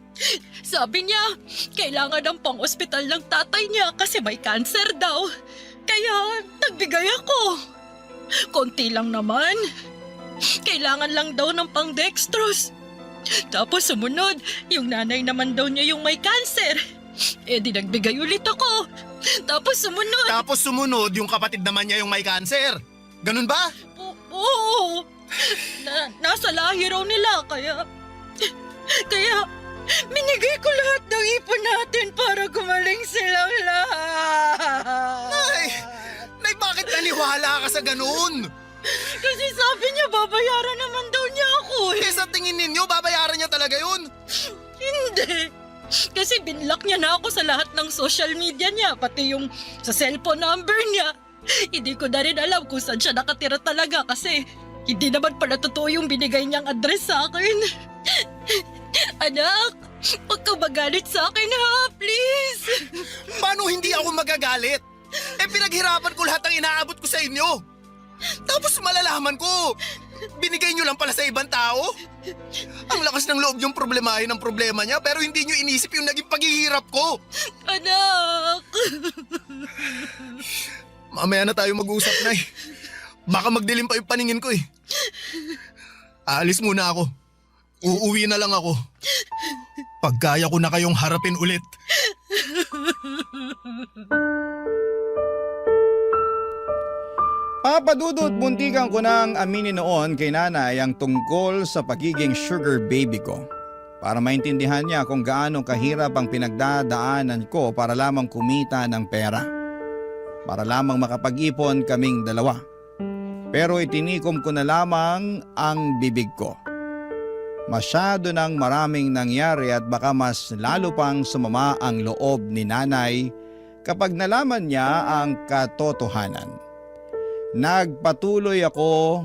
Sabi niya, kailangan ng pang-ospital ng tatay niya kasi may cancer daw. Kaya nagbigay ako. Konti lang naman. Kailangan lang daw ng pang-dextrose. Tapos sumunod, yung nanay naman daw niya yung may cancer. Di nagbigay ulit ako. Tapos sumunod, yung kapatid naman niya yung may cancer. Ganun ba? Oo. Nasa lahi raw nila kaya minigay ko lahat ng ipon natin para gumaling silang lahat. Nay, bakit naniwala ka sa ganun? Kasi sabi niya babayaran naman daw niya ako eh. Sa tingin ninyo, babayaran niya talaga yun? Hindi. Kasi binlock niya na ako sa lahat ng social media niya, pati yung sa cellphone number niya. Hindi ko na rin alam kung saan siya nakatira talaga kasi hindi naman pala totoo yung binigay niyang address sa akin. Anak, huwag ka magalit sa akin ha, please. Paano hindi ako magagalit? Pinaghirapan ko lahat ng inaabot ko sa inyo. Tapos malalaman ko, binigay niyo lang pala sa ibang tao? Ang lakas ng loob yung problemahin ang problema niya pero hindi niyo inisip yung naging paghihirap ko. Anak! Mamaya na tayo mag-usap, Nay. Baka magdilim pa yung paningin ko eh. Aalis muna ako. Uuwi na lang ako. Pagkaya ko na kayong harapin ulit. Papadudot, muntikan ko nang aminin noon kay nanay ang tungkol sa pagiging sugar baby ko. Para maintindihan niya kung gaano kahirap ang pinagdadaanan ko para lamang kumita ng pera. Para lamang makapag-ipon kaming dalawa. Pero itinikom ko na lamang ang bibig ko. Masyado nang maraming nangyari at baka mas lalo pang sumama ang loob ni nanay kapag nalaman niya ang katotohanan. Nagpatuloy ako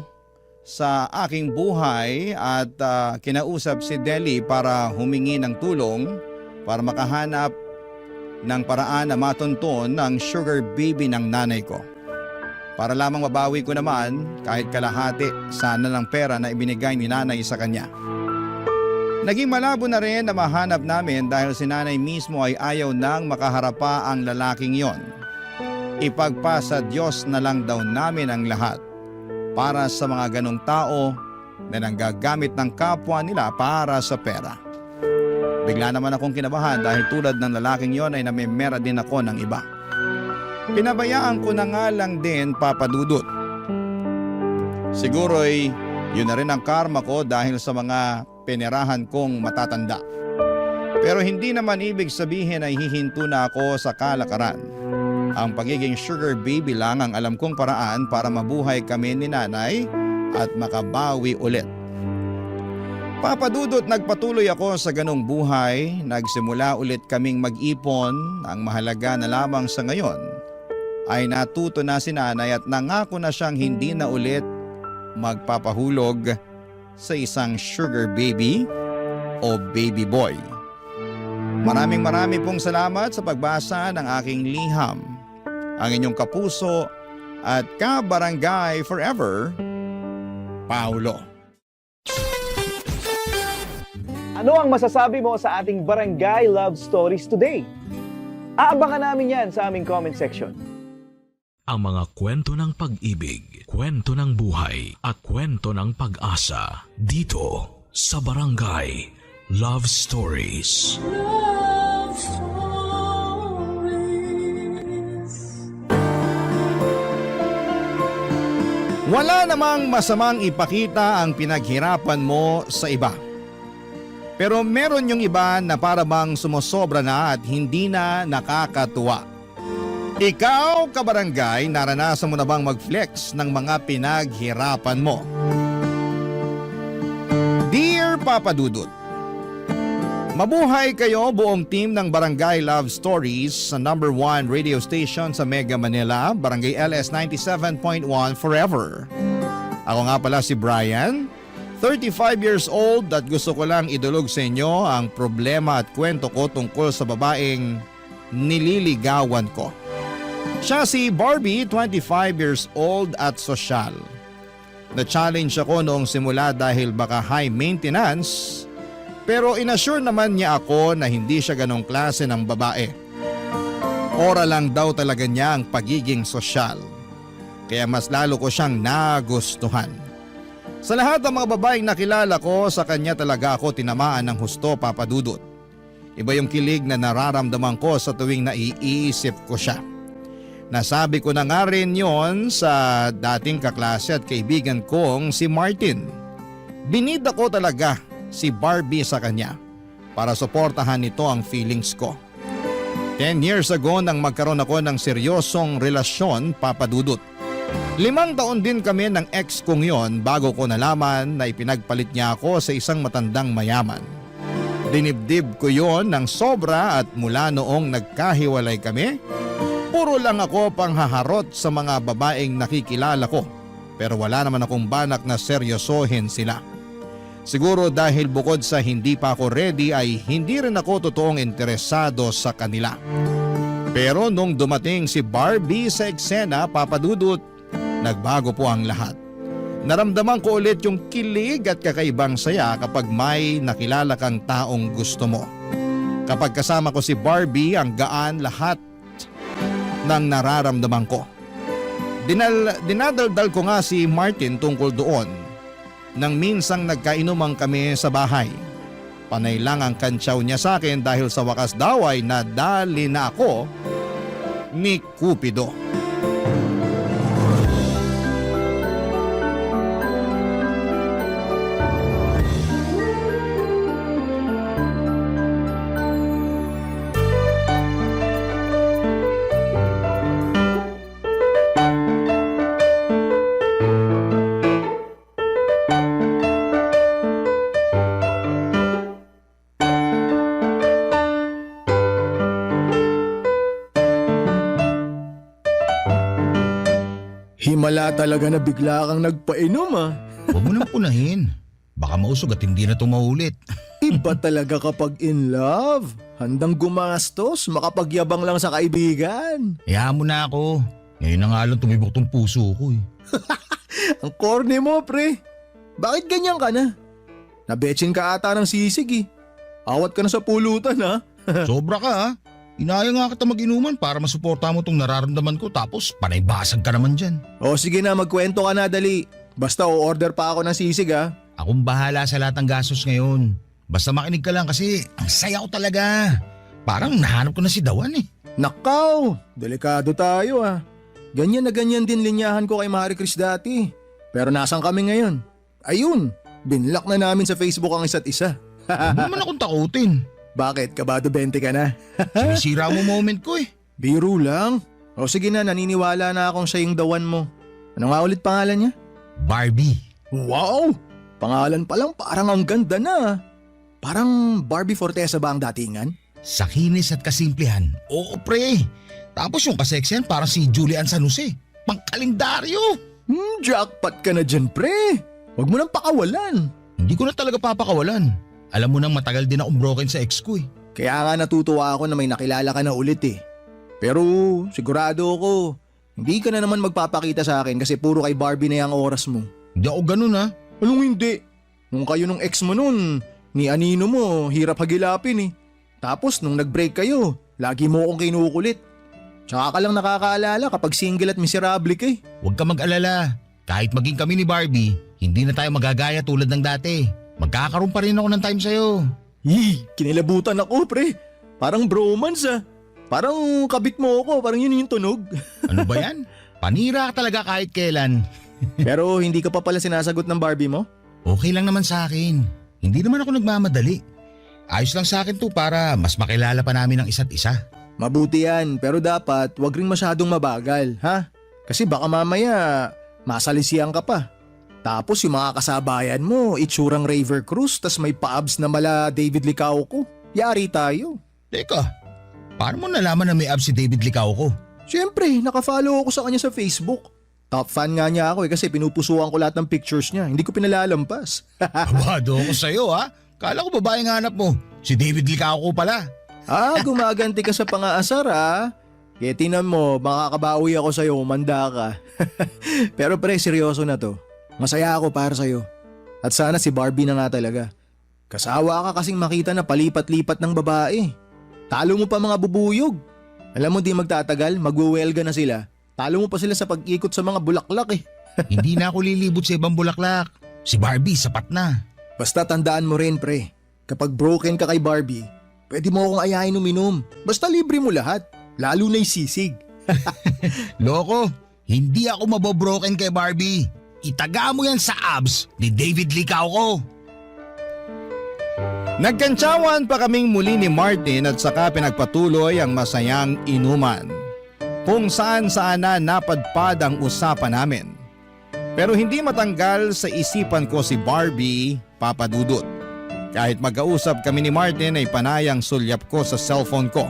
sa aking buhay at kinausap si Deli para humingi ng tulong para makahanap ng paraan na matunton ang sugar baby ng nanay ko. Para lamang mabawi ko naman kahit kalahati sana ng pera na ibinigay ni nanay sa kanya. Naging malabo na rin na mahanap namin dahil si nanay mismo ay ayaw nang makaharap pa ang lalaking yon. Ipagpasa Diyos na lang daw namin ang lahat para sa mga ganong tao na nanggagamit ng kapwa nila para sa pera. Bigla naman akong kinabahan dahil tulad ng lalaking yon ay namimera din ako ng iba. Pinabayaan ko na nga lang din, Papa Dudut. Siguro'y yun na rin ang karma ko dahil sa mga pinerahan kong matatanda. Pero hindi naman ibig sabihin ay hihinto na ako sa kalakaran. Ang pagiging sugar baby lang ang alam kong paraan para mabuhay kami ni nanay at makabawi ulit. Papadudot, nagpatuloy ako sa ganong buhay. Nagsimula ulit kaming mag-ipon. Ang mahalaga na lamang sa ngayon ay natuto na si nanay at nangako na siyang hindi na ulit magpapahulog sa isang sugar baby o baby boy. Maraming pong salamat sa pagbasa ng aking liham. Ang inyong kapuso at kabarangay forever, Paulo. Ano ang masasabi mo sa ating Barangay Love Stories today? Aabangan namin yan sa aming comment section. Ang mga kwento ng pag-ibig, kwento ng buhay at kwento ng pag-asa dito sa Barangay Love Stories. Love Stories. Wala namang masamang ipakita ang pinaghirapan mo sa iba. Pero meron yung iba na para bang sumusobra na at hindi na nakakatuwa. Ikaw, kabarangay, naranasan mo na bang mag-flex ng mga pinaghirapan mo? Dear Papa Dudut, mabuhay kayo buong team ng Barangay Love Stories sa number 1 radio station sa Mega Manila, Barangay LS 97.1 Forever. Ako nga pala si Brian, 35 years old at gusto ko lang idulog sa inyo ang problema at kwento ko tungkol sa babaeng nililigawan ko. Siya si Barbie, 25 years old at sosyal. Na-challenge ako noong simula dahil baka high maintenance. Pero inassure naman niya ako na hindi siya ganong klase ng babae. Ora lang daw talaga niya ang pagiging sosyal. Kaya mas lalo ko siyang nagustuhan. Sa lahat ng mga babaeng nakilala ko, sa kanya talaga ako tinamaan ng husto, Papa Dudut. Iba yung kilig na nararamdaman ko sa tuwing naiisip ko siya. Nasabi ko na nga rin yon sa dating kaklase at kaibigan kong si Martin. Binida ko talaga si Barbie sa kanya para suportahan nito ang feelings ko. 10 years ago nang magkaroon ako ng seryosong relasyon, Papa Dudut. 5 taon din kami ng ex kong yon bago ko nalaman na ipinagpalit niya ako sa isang matandang mayaman. Dinibdib ko yon ng sobra at mula noong nagkahiwalay kami, puro lang ako panghaharot sa mga babaeng nakikilala ko pero wala naman akong balak na seryosohin sila. Siguro dahil bukod sa hindi pa ako ready ay hindi rin ako totoong interesado sa kanila. Pero nung dumating si Barbie sa eksena, Papa Dudut, nagbago po ang lahat. Naramdaman ko ulit yung kilig at kakaibang saya kapag may nakilala kang taong gusto mo. Kapag kasama ko si Barbie, ang gaan lahat ng nararamdaman ko. Dinadaldal ko nga si Martin tungkol doon. Nang minsang nagkainuman kami sa bahay. Panay lang ang kantsaw niya sa akin dahil sa wakas daw ay nadali na ako ni Cupido. Wala talaga na bigla kang nagpainom ah. Huwag mo nang punahin. Baka mausog at hindi na ito maulit. Iba talaga kapag in love. Handang gumastos, makapagyabang lang sa kaibigan. Hayaan mo na ako. Ngayon na nga lang tumibok tong puso ko eh. Ang corny mo, pre. Bakit ganyan ka na? Nabetsin ka ata ng sisig eh. Awat ka na sa pulutan ha. Sobra ka ha. Inaya nga kita mag-inuman para masuporta mo tong nararamdaman ko tapos panaybasag ka naman dyan. O sige na, magkwento ka na dali. Basta o-order pa ako ng sisig ha. Akong bahala sa lahat ng gastos ngayon. Basta makinig ka lang kasi ang saya ko talaga. Parang nahanap ko na si Dawan eh. Nakaw, delikado tayo ah. Ganyan na ganyan din linyahan ko kay Marie Chris dati. Pero nasan kami ngayon? Ayun, binlock na namin sa Facebook ang isa't isa. Huwag mo naman akong takutin. Bakit? Kabado 20 ka na? Sinisira mo moment ko eh. Biro lang. O sige na, naniniwala na akong siya yung Dawan mo. Ano nga ulit pangalan niya? Barbie. Wow! Pangalan pa lang parang ang ganda na. Parang Barbie Fortesa ba ang datingan? Sa kinis at kasimplihan. Oo pre. Tapos yung kaseksihan parang si Julian San Jose. Pangkalendaryo. Jackpot ka na dyan pre. Huwag mo nang pakawalan. Hindi ko na talaga papakawalan. Alam mo nang matagal din akong broken sa ex ko eh. Kaya nga natutuwa ako na may nakilala ka na ulit eh. Pero sigurado ako, hindi ka na naman magpapakita sa akin kasi puro kay Barbie na yung oras mo. Hindi ako ganun ha. Anong hindi? Nung kayo nung ex mo nun, ni Anino mo, hirap hagilapin eh. Tapos nung nag-break kayo, lagi mo akong kinukulit. Tsaka ka lang nakakaalala kapag single at miserable ka eh. Huwag ka mag-alala. Kahit maging kami ni Barbie, hindi na tayo magagaya tulad ng dati. Magkakaroon pa rin ako ng time sa'yo. Kinilabutan ako pre. Parang bromance ah. Parang kabit mo ako, parang yun yung tunog. Ano ba yan? Panira ka talaga kahit kailan. Pero hindi ka pa pala sinasagot ng Barbie mo? Okay lang naman sa akin. Hindi naman ako nagmamadali. Ayos lang sa akin to para mas makilala pa namin ang isa't isa. Mabuti yan, pero dapat wag ring masyadong mabagal, ha? Kasi baka mamaya masalisihan ka pa. Tapos yung mga kasabayan mo, itsurang Raver Cruz, tas may pa-abs na mala David Licauco. Yari tayo. Teka, paano mo nalaman na may abs si David Licauco? Siyempre, nakafollow ako sa kanya sa Facebook. Top fan nga niya ako kasi pinupusuan ko lahat ng pictures niya. Hindi ko pinalalampas. Abado ako sa'yo ha. Kala ko babae nga hanap mo. Si David Licauco pala. Gumaganti ka sa pangaasar ha. Kaya tinan mo, makakabawi ako sa'yo, umanda ka. Pero pre, seryoso na to. Masaya ako para sa'yo. At sana si Barbie na nga talaga. Kasawa ka kasing makita na palipat-lipat ng babae. Talo mo pa mga bubuyog. Alam mo di magtatagal, magwewelga na sila. Talo mo pa sila sa pag-ikot sa mga bulaklak eh. Hindi na ako lilibot sa ibang bulaklak. Si Barbie, sapat na. Basta tandaan mo rin pre, kapag broken ka kay Barbie, pwede mo akong ayahin uminom. Basta libre mo lahat, lalo na yung sisig. Loko, hindi ako mabobroken kay Barbie. Itaga mo yan sa abs ni David Licauco. Nagkantsawan pa kaming muli ni Martin at saka pinagpatuloy ang masayang inuman. Kung saan-saan na napadpad ang usapan namin. Pero hindi matanggal sa isipan ko si Barbie, Papa Dudut. Kahit magkausap kami ni Martin ay panayang sulyap ko sa cellphone ko.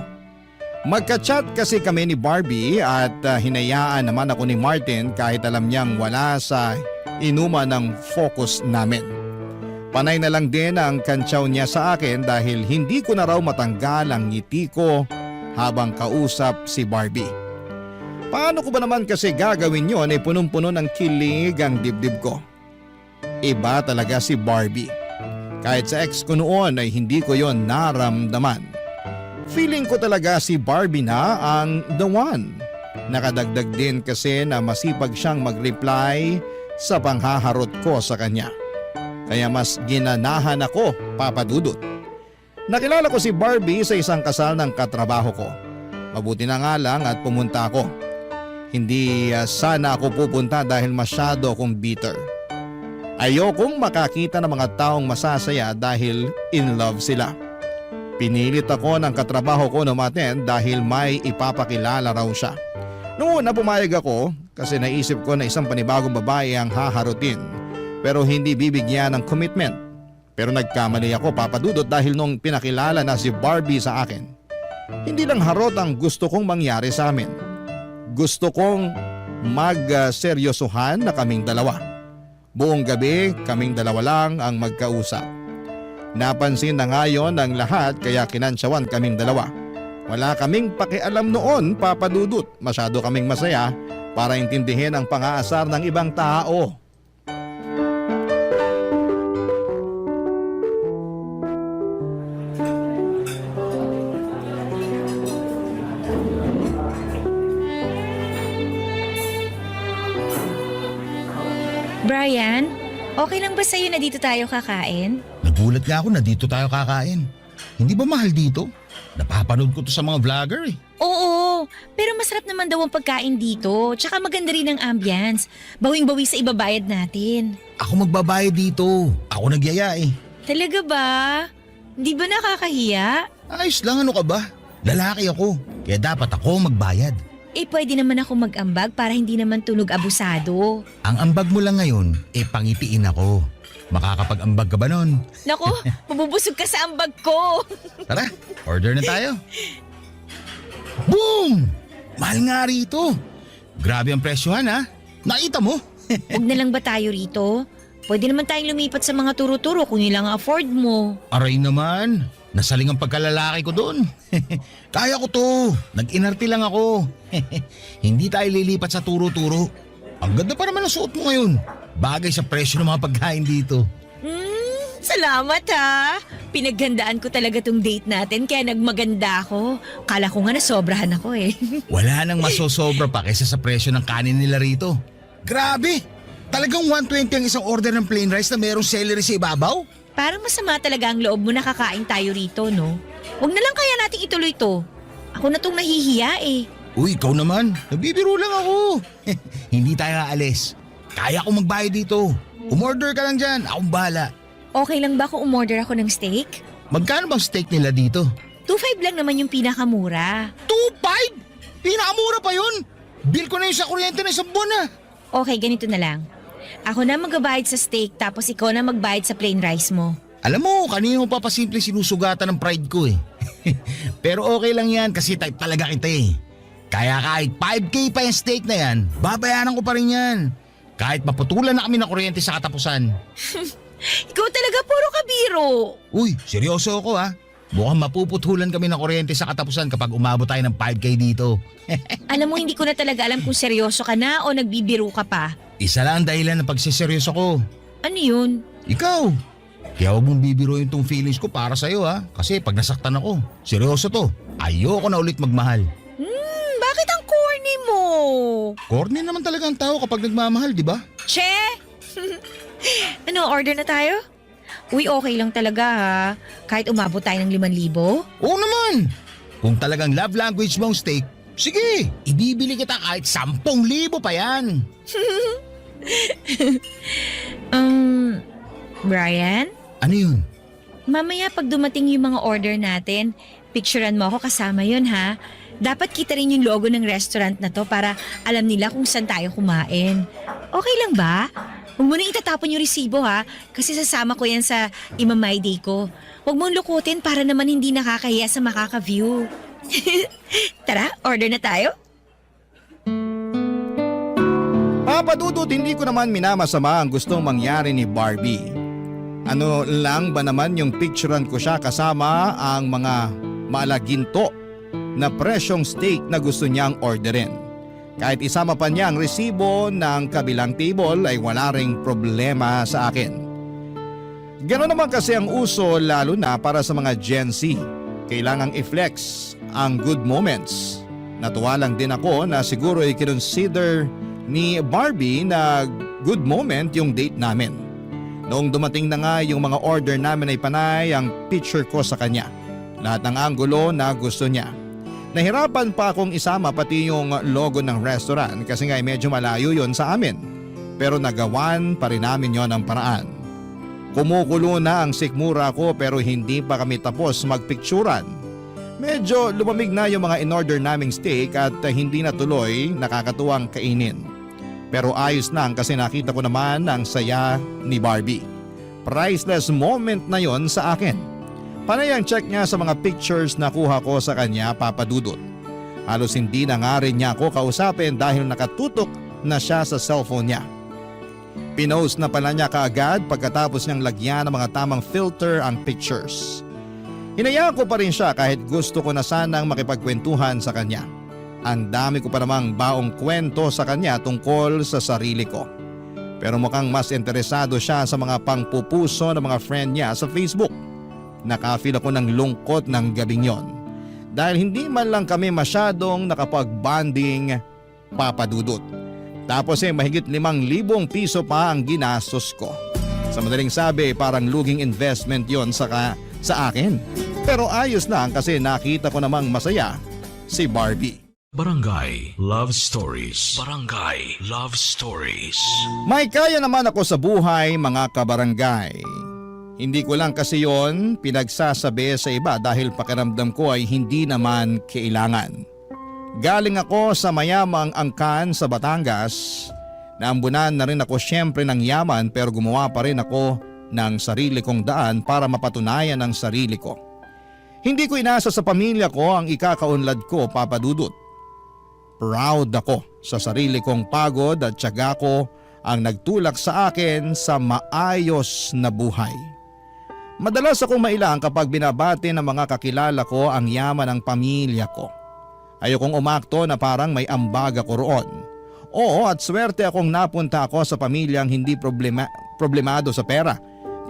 Magka-chat kasi kami ni Barbie at hinayaan naman ako ni Martin kahit alam niyang wala sa inuman ng focus namin. Panay na lang din ang kantsaw niya sa akin dahil hindi ko na raw matanggal ang ngiti ko habang kausap si Barbie. Paano ko ba naman kasi gagawin yon ay punong-puno ng kilig ang dibdib ko? Iba talaga si Barbie. Kahit sa ex ko noon ay hindi ko yon naramdaman. Feeling ko talaga si Barbie na ang the one. Nakadagdag din kasi na masipag siyang mag-reply sa panghaharot ko sa kanya. Kaya mas ginanahan ako, Papa Dudut. Nakilala ko si Barbie sa isang kasal ng katrabaho ko. Mabuti na nga lang at pumunta ako. Hindi sana ako pupunta dahil masyado akong bitter. Ayokong makakita ng mga taong masasaya dahil in love sila. Pinilit ako ng katrabaho ko na umattend dahil may ipapakilala raw siya. Noong una pumayag ako kasi naisip ko na isang panibagong babae ang haharutin pero hindi bibigyan ng commitment. Pero nagkamali ako, Papa Dudut, dahil nung pinakilala na si Barbie sa akin, hindi lang harot ang gusto kong mangyari sa amin. Gusto kong magseryosohan na kaming dalawa. Buong gabi kaming dalawa lang ang magkausap. Napansin na ngayon ng lahat kaya kinansyawan kaming dalawa. Wala kaming pakialam noon, Papa Dudut. Masyado kaming masaya para intindihin ang pang-aasar ng ibang tao. Brian, okay lang ba sa'yo na dito tayo kakain? Nagulat nga ako na dito tayo kakain. Hindi ba mahal dito? Napapanood ko to sa mga vlogger eh. Oo, pero masarap naman daw ang pagkain dito. Tsaka maganda rin ang ambience. Bawing-bawi sa ibabayad natin. Ako magbabayad dito. Ako nagyaya eh. Talaga ba? Hindi ba nakakahiya? Ayos lang, ano ka ba? Lalaki ako, kaya dapat ako magbayad. Eh pwede naman ako mag-ambag para hindi naman tunog abusado. Ang ambag mo lang ngayon, pangitiin ako. Makakapag-ambag ka ba nun? Nako, mabubusog ka sa ambag ko. Tara, order na tayo. Boom! Mahal nga rito. Grabe ang presyohan ha. Nakita mo? Huwag na lang ba tayo rito? Pwede naman tayong lumipat sa mga turo-turo kung yun lang ang afford mo. Aray naman. Nasaling ang pagkalalaki ko doon. Kaya ko to. Nag-inarte lang ako. Hindi tayo lilipat sa turo-turo. Ang ganda pa naman ang suot mo ngayon. Bagay sa presyo ng mga pagkain dito. Salamat ha. Pinaghandaan ko talaga tong date natin kaya nagmaganda ako. Kala ko nga nasobrahan ako eh. Wala nang masosobra pa kaysa sa presyo ng kanin nila rito. Grabe! Talagang 120 ang isang order ng plain rice na mayroong celery sa ibabaw? Parang masama talaga ang loob mo na kakain tayo rito, no? Huwag na lang kaya nating ituloy to. Ako na tong nahihiya eh. Uy, ikaw naman. Nagbibiro lang ako. Hindi tayo aalis. Kaya ko magbayad dito. Umorder ka lang dyan. Akong bahala. Okay lang ba kung umorder ako ng steak? Magkano bang steak nila dito? 2.5 lang naman yung pinakamura. 2.5? Pinakamura pa yun. Bill ko na yung sa kuryente na isang buwan na. Okay, ganito na lang. Ako na magbabayad sa steak tapos ikaw na magbayad sa plain rice mo. Alam mo, kanina mo papasimple sinusugatan ng pride ko eh. Pero okay lang yan kasi type talaga kita eh. Kaya kahit 5K pa yung steak na yan, babayaran ko pa rin yan. Kahit maputulan na kami ng kuryente sa katapusan. Ikaw talaga puro kabiro. Uy, seryoso ako ha. Mukhang mapuputulan kami ng kuryente sa katapusan kapag umabot tayo ng 5K dito. Alam mo, hindi ko na talaga alam kung seryoso ka na o nagbibiro ka pa. Isa lang ang dahilan ng pagsiseryoso ko. Ano yun? Ikaw. Kaya huwag mong bibiruin tong feelings ko para sa'yo ha. Kasi pag nasaktan ako, seryoso to. Ayoko na ulit magmahal. Bakit ang corny mo? Corny naman talaga ang tao kapag nagmamahal, di ba? Che! Ano, order na tayo? Uy, okay lang talaga ha. Kahit umabot tayo ng 5,000. Oo naman. Kung talagang love language mo ang steak, sige, ibibili kita kahit 10,000 pa yan. Brian? Ano yun? Mamaya pag dumating yung mga order natin, picturean mo ako kasama yun ha. Dapat kita rin yung logo ng restaurant na to para alam nila kung saan tayo kumain. Okay lang ba? Huwag mo nang itatapon yung resibo ha, kasi sasama ko yan sa imamay day ko. Huwag mong lukutin para naman hindi nakakahiya sa makaka-view. Tara, order na tayo. Papa Dudut, hindi ko naman minamasama ang gustong mangyari ni Barbie. Ano lang ba naman yung picturean ko siya kasama ang mga malaginto na presyong steak na gusto niyang orderin. Kahit isama pa niya ang resibo ng kabilang table ay wala ring problema sa akin. Ganoon naman kasi ang uso lalo na para sa mga Gen Z. Kailangang i-flex ang good moments. Natuwa lang din ako na siguro i-consider ni Barbie na good moment yung date namin. Noong dumating na nga yung mga order namin ay panay ang picture ko sa kanya. Lahat ng anggulo na gusto niya. Nahirapan pa akong isama pati yung logo ng restaurant kasi nga medyo malayo yon sa amin. Pero nagawan pa rin namin yon ang paraan. Kumukulo na ang sikmura ko pero hindi pa kami tapos magpicturan. Medyo lumamig na yung mga in-order naming steak at hindi na tuloy nakakatuwang kainin. Pero ayos lang kasi nakita ko naman ang saya ni Barbie. Priceless moment na yon sa akin. Panay ang check niya sa mga pictures na kuha ko sa kanya, Papa Dudut. Halos hindi na nga rin niya ako kausapin dahil nakatutok na siya sa cellphone niya. Pinost na pala niya kaagad pagkatapos niyang lagyan ng mga tamang filter ang pictures. Hinayaan ko pa rin siya kahit gusto ko na sanang makipagkwentuhan sa kanya. Ang dami ko pa namang baong kwento sa kanya tungkol sa sarili ko. Pero mukhang mas interesado siya sa mga pangpupuso ng mga friend niya sa Facebook. Nakafeel ako ng lungkot ng gabing yon. Dahil hindi man lang kami masyadong nakapag-bonding, Papa Dudut. Tapos mahigit 5,000 piso pa ang ginastos ko. Sa madaling sabi, parang luging investment yon sa akin. Pero ayos lang kasi nakita ko namang masaya si Barbie. Barangay Love Stories. Barangay Love Stories. May kaya naman ako sa buhay, mga kabarangay. Hindi ko lang kasi yon pinagsasabi sa iba dahil pakiramdam ko ay hindi naman kailangan. Galing ako sa mayamang angkan sa Batangas. Naambunan na rin ako syempre ng yaman pero gumawa pa rin ako ng sarili kong daan para mapatunayan ang sarili ko. Hindi ko inasa sa pamilya ko ang ikakaunlad ko, Papa Dudut. Proud ako sa sarili kong pagod at tiyaga ko ang nagtulak sa akin sa maayos na buhay. Madalas akong mailang kapag binabati ng mga kakilala ko ang yaman ng pamilya ko. Ayokong umakto na parang may ambag ako roon. Oo, at swerte akong napunta ako sa pamilyang hindi problemado sa pera.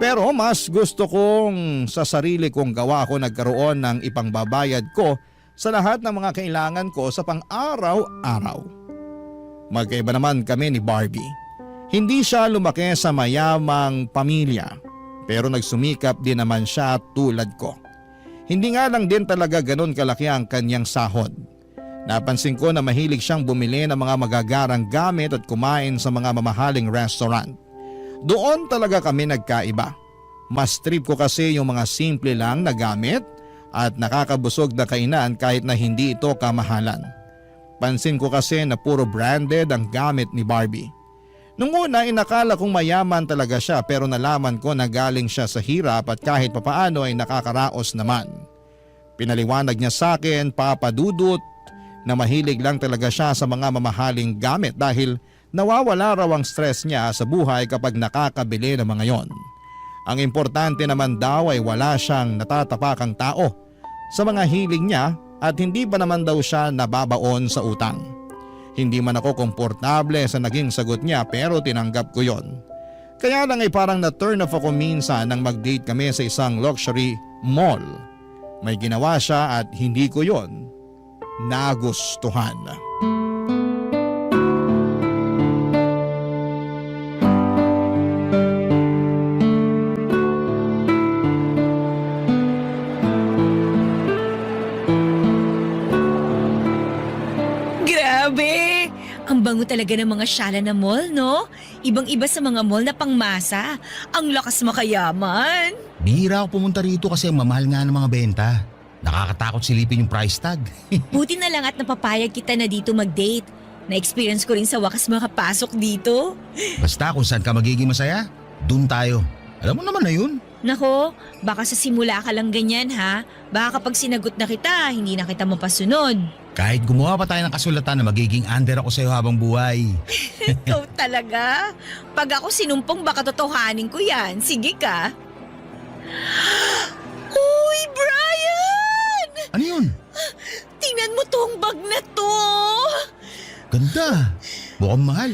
Pero mas gusto kong sa sarili kong gawa ko nagkaroon ng ipangbabayad ko sa lahat ng mga kailangan ko sa pang-araw-araw. Magkaiba naman kami ni Barbie. Hindi siya lumaki sa mayamang pamilya, pero nagsumikap din naman siya tulad ko. Hindi nga lang din talaga ganun kalaki ang kanyang sahod. Napansin ko na mahilig siyang bumili ng mga magagarang gamit at kumain sa mga mamahaling restaurant. Doon talaga kami nagkaiba. Mas trip ko kasi yung mga simple lang na gamit at nakakabusog na kainan kahit na hindi ito kamahalan. Pansin ko kasi na puro branded ang gamit ni Barbie. Nung una inakala kong mayaman talaga siya pero nalaman ko na galing siya sa hirap at kahit papaano ay nakakaraos naman. Pinaliwanag niya sa akin, Papa Dudut, na mahilig lang talaga siya sa mga mamahaling gamit dahil nawawala raw ang stress niya sa buhay kapag nakakabili ng mga yon. Ang importante naman daw ay wala siyang natatapakang tao sa mga hiling niya at hindi ba naman daw siya nababaon sa utang. Hindi man ako komportable sa naging sagot niya pero tinanggap ko yon. Kaya lang ay parang na-turn off ako minsan nang mag-date kami sa isang luxury mall. May ginawa siya at hindi ko yon nagustuhan. Grabe! Ang bango talaga ng mga shala na mall, no? Ibang-iba sa mga mall na pangmasa. Ang lakas makayaman. Bihira ako pumunta rito kasi ang mamahal nga ng mga benta. Nakakatakot silipin yung price tag. Buti na lang at napapayag kita na dito mag-date. Na-experience ko rin sa wakas makapasok dito. Basta kung saan ka magiging masaya, dun tayo. Alam mo naman na yun. Nako, baka sa simula ka lang ganyan ha. Baka kapag sinagot na kita, hindi na kita mapasunod. Kahit gumawa pa tayo ng kasulatan na magiging under ako sa'yo habang buhay. Ikaw talaga? Pag ako sinumpong baka totohanin ko yan. Sige ka. Uy, Brian! Ano yun? Tingnan mo tong bag na to. Ganda. Mukhang mahal.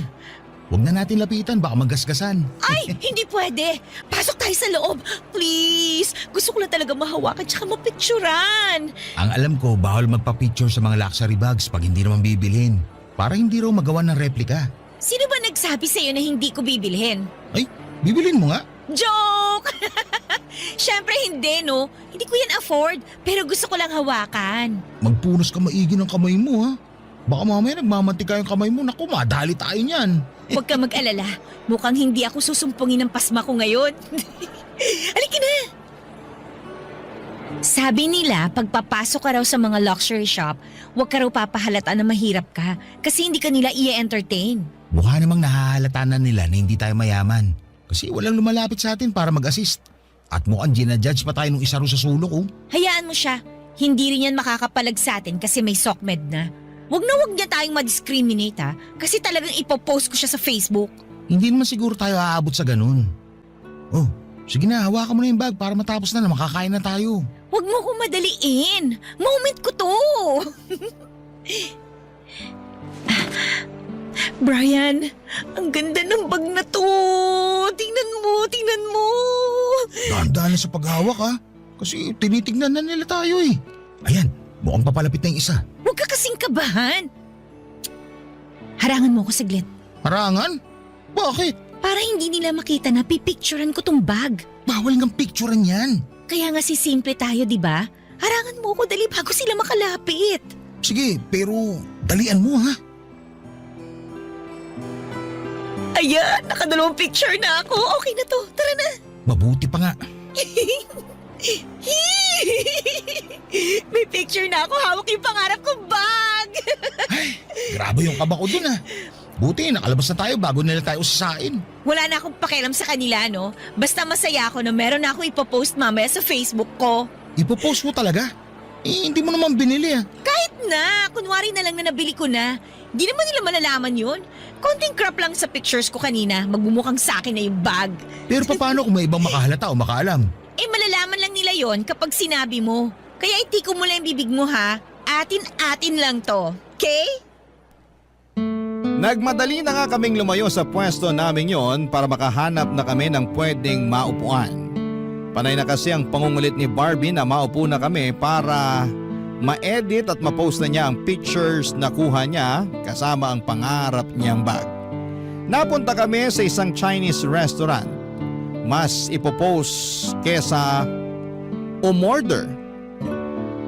Huwag na natin lapitan, baka magasgasan. Ay, hindi pwede. Pasok tayo sa loob. Please. Gusto ko lang talaga mahawakan tsaka mapicturan. Ang alam ko, bawal magpa-picture sa mga luxury bags pag hindi naman bibilhin. Para hindi raw magawa ng replika. Sino ba nagsabi sa'yo na hindi ko bibilhin? Ay, bibilhin mo nga. Joke! Siyempre hindi, no? Hindi ko yan afford, pero gusto ko lang hawakan. Magpunos ka maigi ng kamay mo, ha? Baka mamaya nagmamantika yung kamay mo. Naku, madali tayo niyan. Huwag ka mag-alala. Mukhang hindi ako susumpungin ng pasma ko ngayon. Halika na! Sabi nila, pagpapasok ka raw sa mga luxury shop, huwag ka raw papahalata na mahirap ka kasi hindi ka nila i-entertain. Mukha namang nahahalata na nila na hindi tayo mayaman. Kasi walang lumalapit sa atin para mag-assist. At mukhang ginajudge pa tayo nung isa ro sa sulok, oh. Hayaan mo siya. Hindi rin yan makakapalag sa atin kasi may SOCMED na. Wag niya tayong ma-discriminate ha, kasi talagang ipopost ko siya sa Facebook. Hindi naman siguro tayo aabot sa ganun. Oh, sige na, hawakan mo na yung bag para matapos na makakain na tayo. Huwag mo ko madaliin. Moment ko to. Brian, ang ganda ng bag na to. Tingnan mo. Dahan-dahan na sa paghawak ha. Kasi tinitignan na nila tayo eh. Ayan, mukhang papalapit na yung isa. Huwag ka kasing kabahan. Harangan mo ako saglit. Harangan? Bakit? Para hindi nila makita na pipicturean ko tong bag. Bawal ngang picturean yan. Kaya nga simple tayo, di ba? Harangan mo ko dali bago sila makalapit. Sige, pero dalian mo ha. Ayan, nakadalawang picture na ako. Okay na to, tara na. Mabuti pa nga. May picture na ako, hawak yung pangarap kong bag. Ay, grabe yung kaba ko dun ha. Buti, nakalabas na tayo bago nila tayo usasain. Wala na akong pakialam sa kanila, no? Basta masaya ako na meron na ako ipopost mamaya sa Facebook ko. Ipopost mo talaga? Eh, hindi mo naman binili ah. Kahit na, kunwari na lang na nabili ko na. Di naman nila malalaman yun. Konting crop lang sa pictures ko kanina, magbumukhang sa akin na yung bag. Pero paano kung may ibang makahalata o makaalam? Eh malalaman lang nila yon kapag sinabi mo. Kaya itiko mo lang yung bibig mo ha. Atin-atin lang to. Okay? Nagmadali na nga kaming lumayo sa pwesto namin yon para makahanap na kami ng pwedeng maupuan. Panay na kasi ang pangungulit ni Barbie na maupo na kami para ma-edit at ma-post na niya ang pictures na kuha niya kasama ang pangarap niyang bag. Napunta kami sa isang Chinese restaurant. Mas ipopost kesa umorder.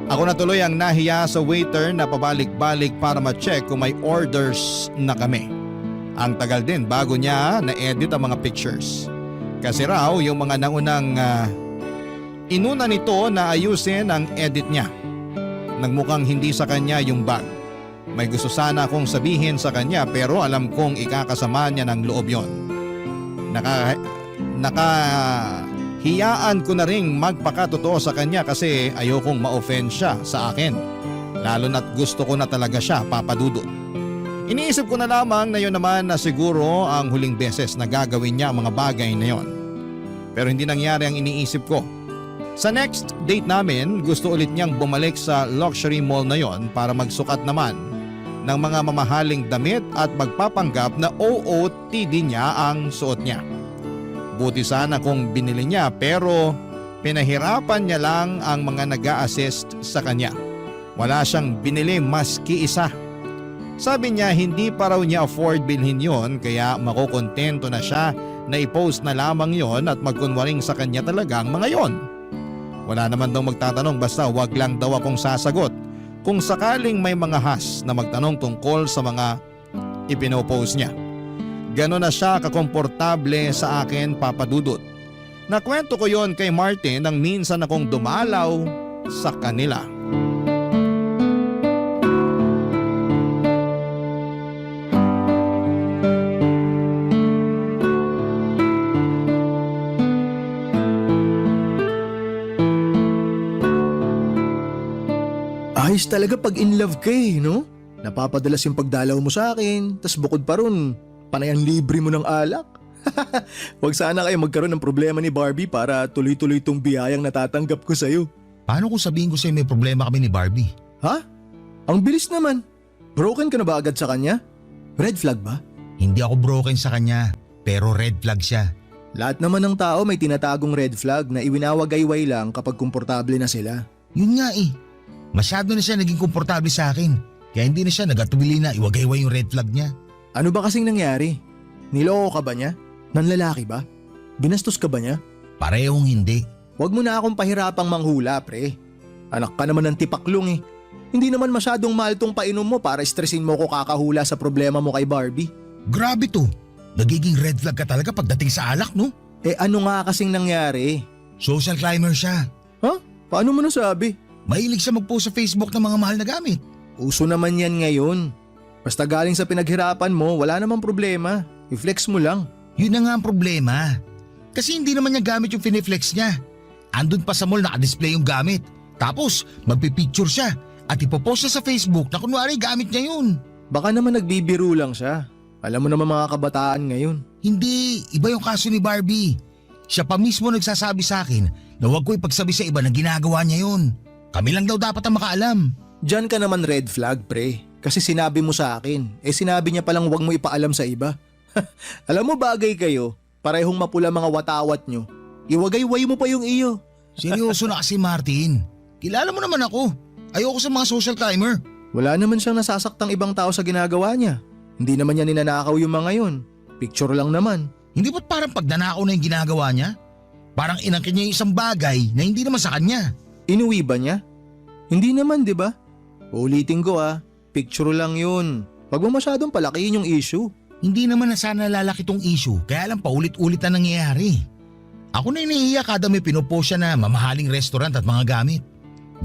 Ako na tuloy ang nahiya sa waiter na pabalik-balik para ma-check kung may orders na kami. Ang tagal din bago niya na-edit ang mga pictures. Kasi raw yung mga naunang inuna nito na ayusin ang edit niya. Nagmukhang hindi sa kanya yung bag. May gusto sana akong sabihin sa kanya pero alam kong ikakasama niya ng loob yon. Nakahiyaan ko na ring magpakatotoo sa kanya kasi ayokong ma-offend siya sa akin. Lalo na't gusto ko na talaga siya, Papa Dudut. Iniisip ko na lamang na yun naman na siguro ang huling beses na gagawin niya ang mga bagay na yon. Pero hindi nangyari ang iniisip ko. Sa next date namin, gusto ulit niyang bumalik sa luxury mall na yon para magsukat naman ng mga mamahaling damit at magpapanggap na OOTD niya ang suot niya. Buti sana kung binili niya pero pinahirapan niya lang ang mga nag-a-assist sa kanya. Wala siyang binili maski isa. Sabi niya hindi pa raw niya afford bilhin yon kaya makukontento na siya na i-post na lamang yon at magkunwaring sa kanya talaga ang mga yon. Wala naman daw magtatanong basta wag lang daw akong sasagot kung sakaling may mga has na magtanong tungkol sa mga ipinopost niya. Ganon na siya kakomportable sa akin, Papa Dudut. Nakwento ko yon kay Martin nang minsan akong dumalaw sa kanila. Ayos talaga pag in love ka eh, no? Napapadalas yung pagdalaw mo sa akin, tas bukod pa ron, panay ang libre mo ng alak. Huwag sana kayo magkaroon ng problema ni Barbie para tuloy-tuloy tong biyayang natatanggap ko sa'yo. Paano kung sabihin ko sa'yo may problema kami ni Barbie? Ha? Ang bilis naman. Broken ka na ba agad sa kanya? Red flag ba? Hindi ako broken sa kanya, pero red flag siya. Lahat naman ng tao may tinatagong red flag na iwinawagayway lang kapag komportable na sila. Yun nga eh. Masyado na siya naging komportable sa akin. Kaya hindi na siya nagatubili na iwagayway yung red flag niya. Ano ba kasing nangyari? Niloko ka ba niya? Nanlalaki ba? Binastos ka ba niya? Parehong hindi. Huwag mo na akong pahirapang manghula, pre. Anak ka naman ng tipaklong eh. Hindi naman masyadong mahal tong painom mo para stressin mo ko kakahula sa problema mo kay Barbie. Grabe to. Nagiging red flag ka talaga pagdating sa alak, no? Eh ano nga kasing nangyari? Social climber siya. Ha? Paano mo nasabi? Mahilig siya mag-post sa Facebook ng mga mahal na gamit. Uso naman yan ngayon. Basta galing sa pinaghirapan mo, wala namang problema. I-flex mo lang. Yun na nga ang problema. Kasi hindi naman niya gamit yung finiflex niya. Andun pa sa mall nakadisplay yung gamit. Tapos magpipicture siya. at ipopost niya sa Facebook na kunwari gamit niya yun. Baka naman nagbibiro lang siya. Alam mo naman mga kabataan ngayon. Hindi, iba yung kaso ni Barbie. Siya pa mismo nagsasabi sa akin na huwag ko ipagsabi sa iba na ginagawa niya yun. Kami lang daw dapat ang makaalam. Diyan ka naman red flag, pre. Kasi sinabi mo sa akin. Sinabi niya palang huwag mo ipaalam sa iba. Alam mo bagay kayo, parehong mapula mga watawat nyo. Iwagay-way mo pa yung iyo. Seryoso na kasi Martin. Kilala mo naman ako. Ayoko sa mga social climber. Wala naman siyang nasasaktang ibang tao sa ginagawa niya. Hindi naman niya ninanakaw yung mga yun. Picture lang naman. Hindi ba't parang pagnanakaw na yung ginagawa niya? Parang inangkin niya yung isang bagay na hindi naman sa kanya. Inuwi ba niya? Hindi naman, di ba? Ulitin ko picture lang yun. Wag mo masyadong palakihin yung issue. Hindi naman na sana lalaki tong issue, kaya lang paulit-ulit na nangyayari. Ako na iniiyak kada may pinopost siya na mamahaling restaurant at mga gamit.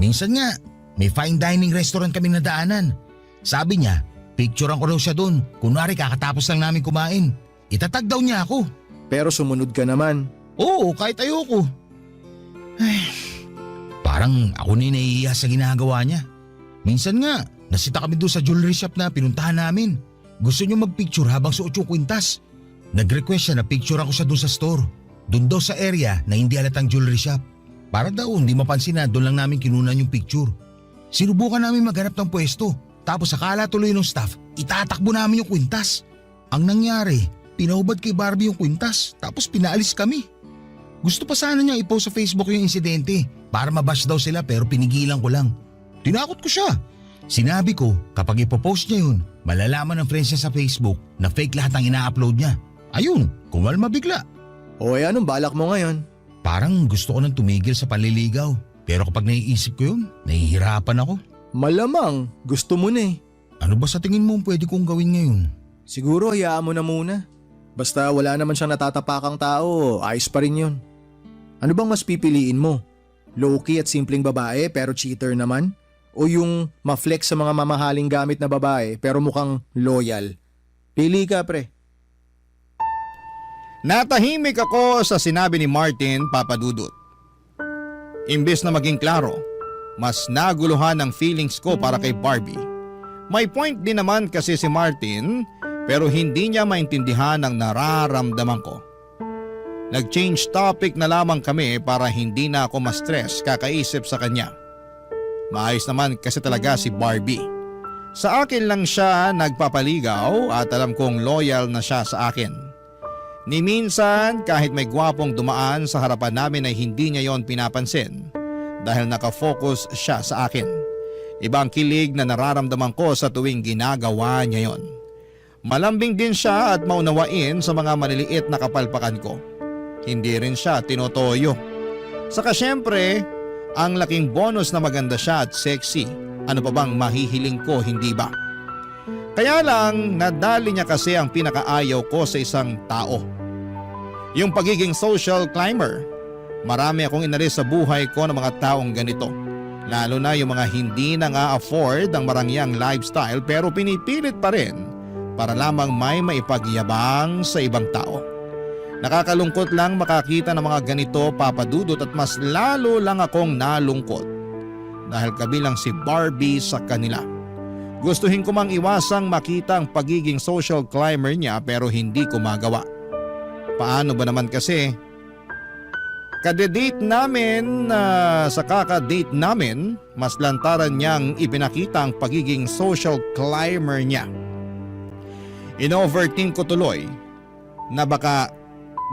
Minsan nga, may fine dining restaurant kami nadaanan. Sabi niya, picturean ko daw siya doon, kunwari kakatapos lang namin kumain. Itatag daw niya ako. Pero sumunod ka naman. Oo, kahit ayoko. Ay, parang ako na iniiyak sa ginagawa niya. Minsan nga, nasita kami doon sa jewelry shop na pinuntahan namin. Gusto niyo magpicture habang suot yung kwintas. Nag-request siya na picturean ko siya doon sa store. Doon daw sa area na hindi halatang jewelry shop. Para daw hindi mapansin na doon lang namin kinunan yung picture. Sinubukan namin maghanap ng pwesto. Tapos akala tuloy ng staff, itatakbo namin yung kwintas. Ang nangyari, pinahubad kay Barbie yung kwintas tapos pinaalis kami. Gusto pa sana niya i-post sa Facebook yung insidente para mabash daw sila pero pinigilan ko lang. Tinakot ko siya. Sinabi ko kapag ipopost niya yun, malalaman ng friends niya sa Facebook na fake lahat ang ina-upload niya. Ayun, kumalma bigla. O anong balak mo ngayon? Parang gusto ko nang tumigil sa panliligaw. Pero kapag naiisip ko yun, nahihirapan ako. Malamang, gusto mo na Ano ba sa tingin mo pwede kong gawin ngayon? Siguro hayaan mo na muna. Basta wala naman siyang natatapakang tao, ayos pa rin yun. Ano bang mas pipiliin mo? Low-key at simpleng babae pero cheater naman? O yung ma-flex sa mga mamahaling gamit na babae pero mukhang loyal? Pili ka, pre. Natahimik ako sa sinabi ni Martin, Papa Dudut. Imbes na maging klaro, mas naguluhan ang feelings ko para kay Barbie. May point din naman kasi si Martin pero hindi niya maintindihan ang nararamdaman ko. Nag-change topic na lamang kami para hindi na ako ma-stress kakaisip sa kanya. Maayos naman kasi talaga si Barbie. Sa akin lang siya nagpapaligaw at alam kong loyal na siya sa akin. Ni minsan kahit may gwapong dumaan sa harapan namin ay hindi niya yon pinapansin dahil nakafocus siya sa akin. Ibang kilig na nararamdaman ko sa tuwing ginagawa niya yon. Malambing din siya at maunawain sa mga maliliit na kapalpakan ko. Hindi rin siya tinotoyo. Saka syempre, ang laking bonus na maganda siya at sexy. Ano pa bang mahihiling ko, hindi ba? Kaya lang, nadali niya kasi ang pinakaayaw ko sa isang tao. Yung pagiging social climber. Marami akong inalis sa buhay ko ng mga taong ganito. Lalo na yung mga hindi na nga afford ang marangyang lifestyle pero pinipilit pa rin para lamang may maipagyabang sa ibang tao. Nakakalungkot lang makakita ng mga ganito, Papa Dudut, at mas lalo lang akong nalungkot dahil kabilang si Barbie sa kanila. Gustuhin ko mang iwasang makita ang pagiging social climber niya pero hindi ko magawa. Paano ba naman kasi? Kade-date namin sa kaka-date namin, mas lantaran niyang ipinakita ang pagiging social climber niya. In-overthink ko tuloy na baka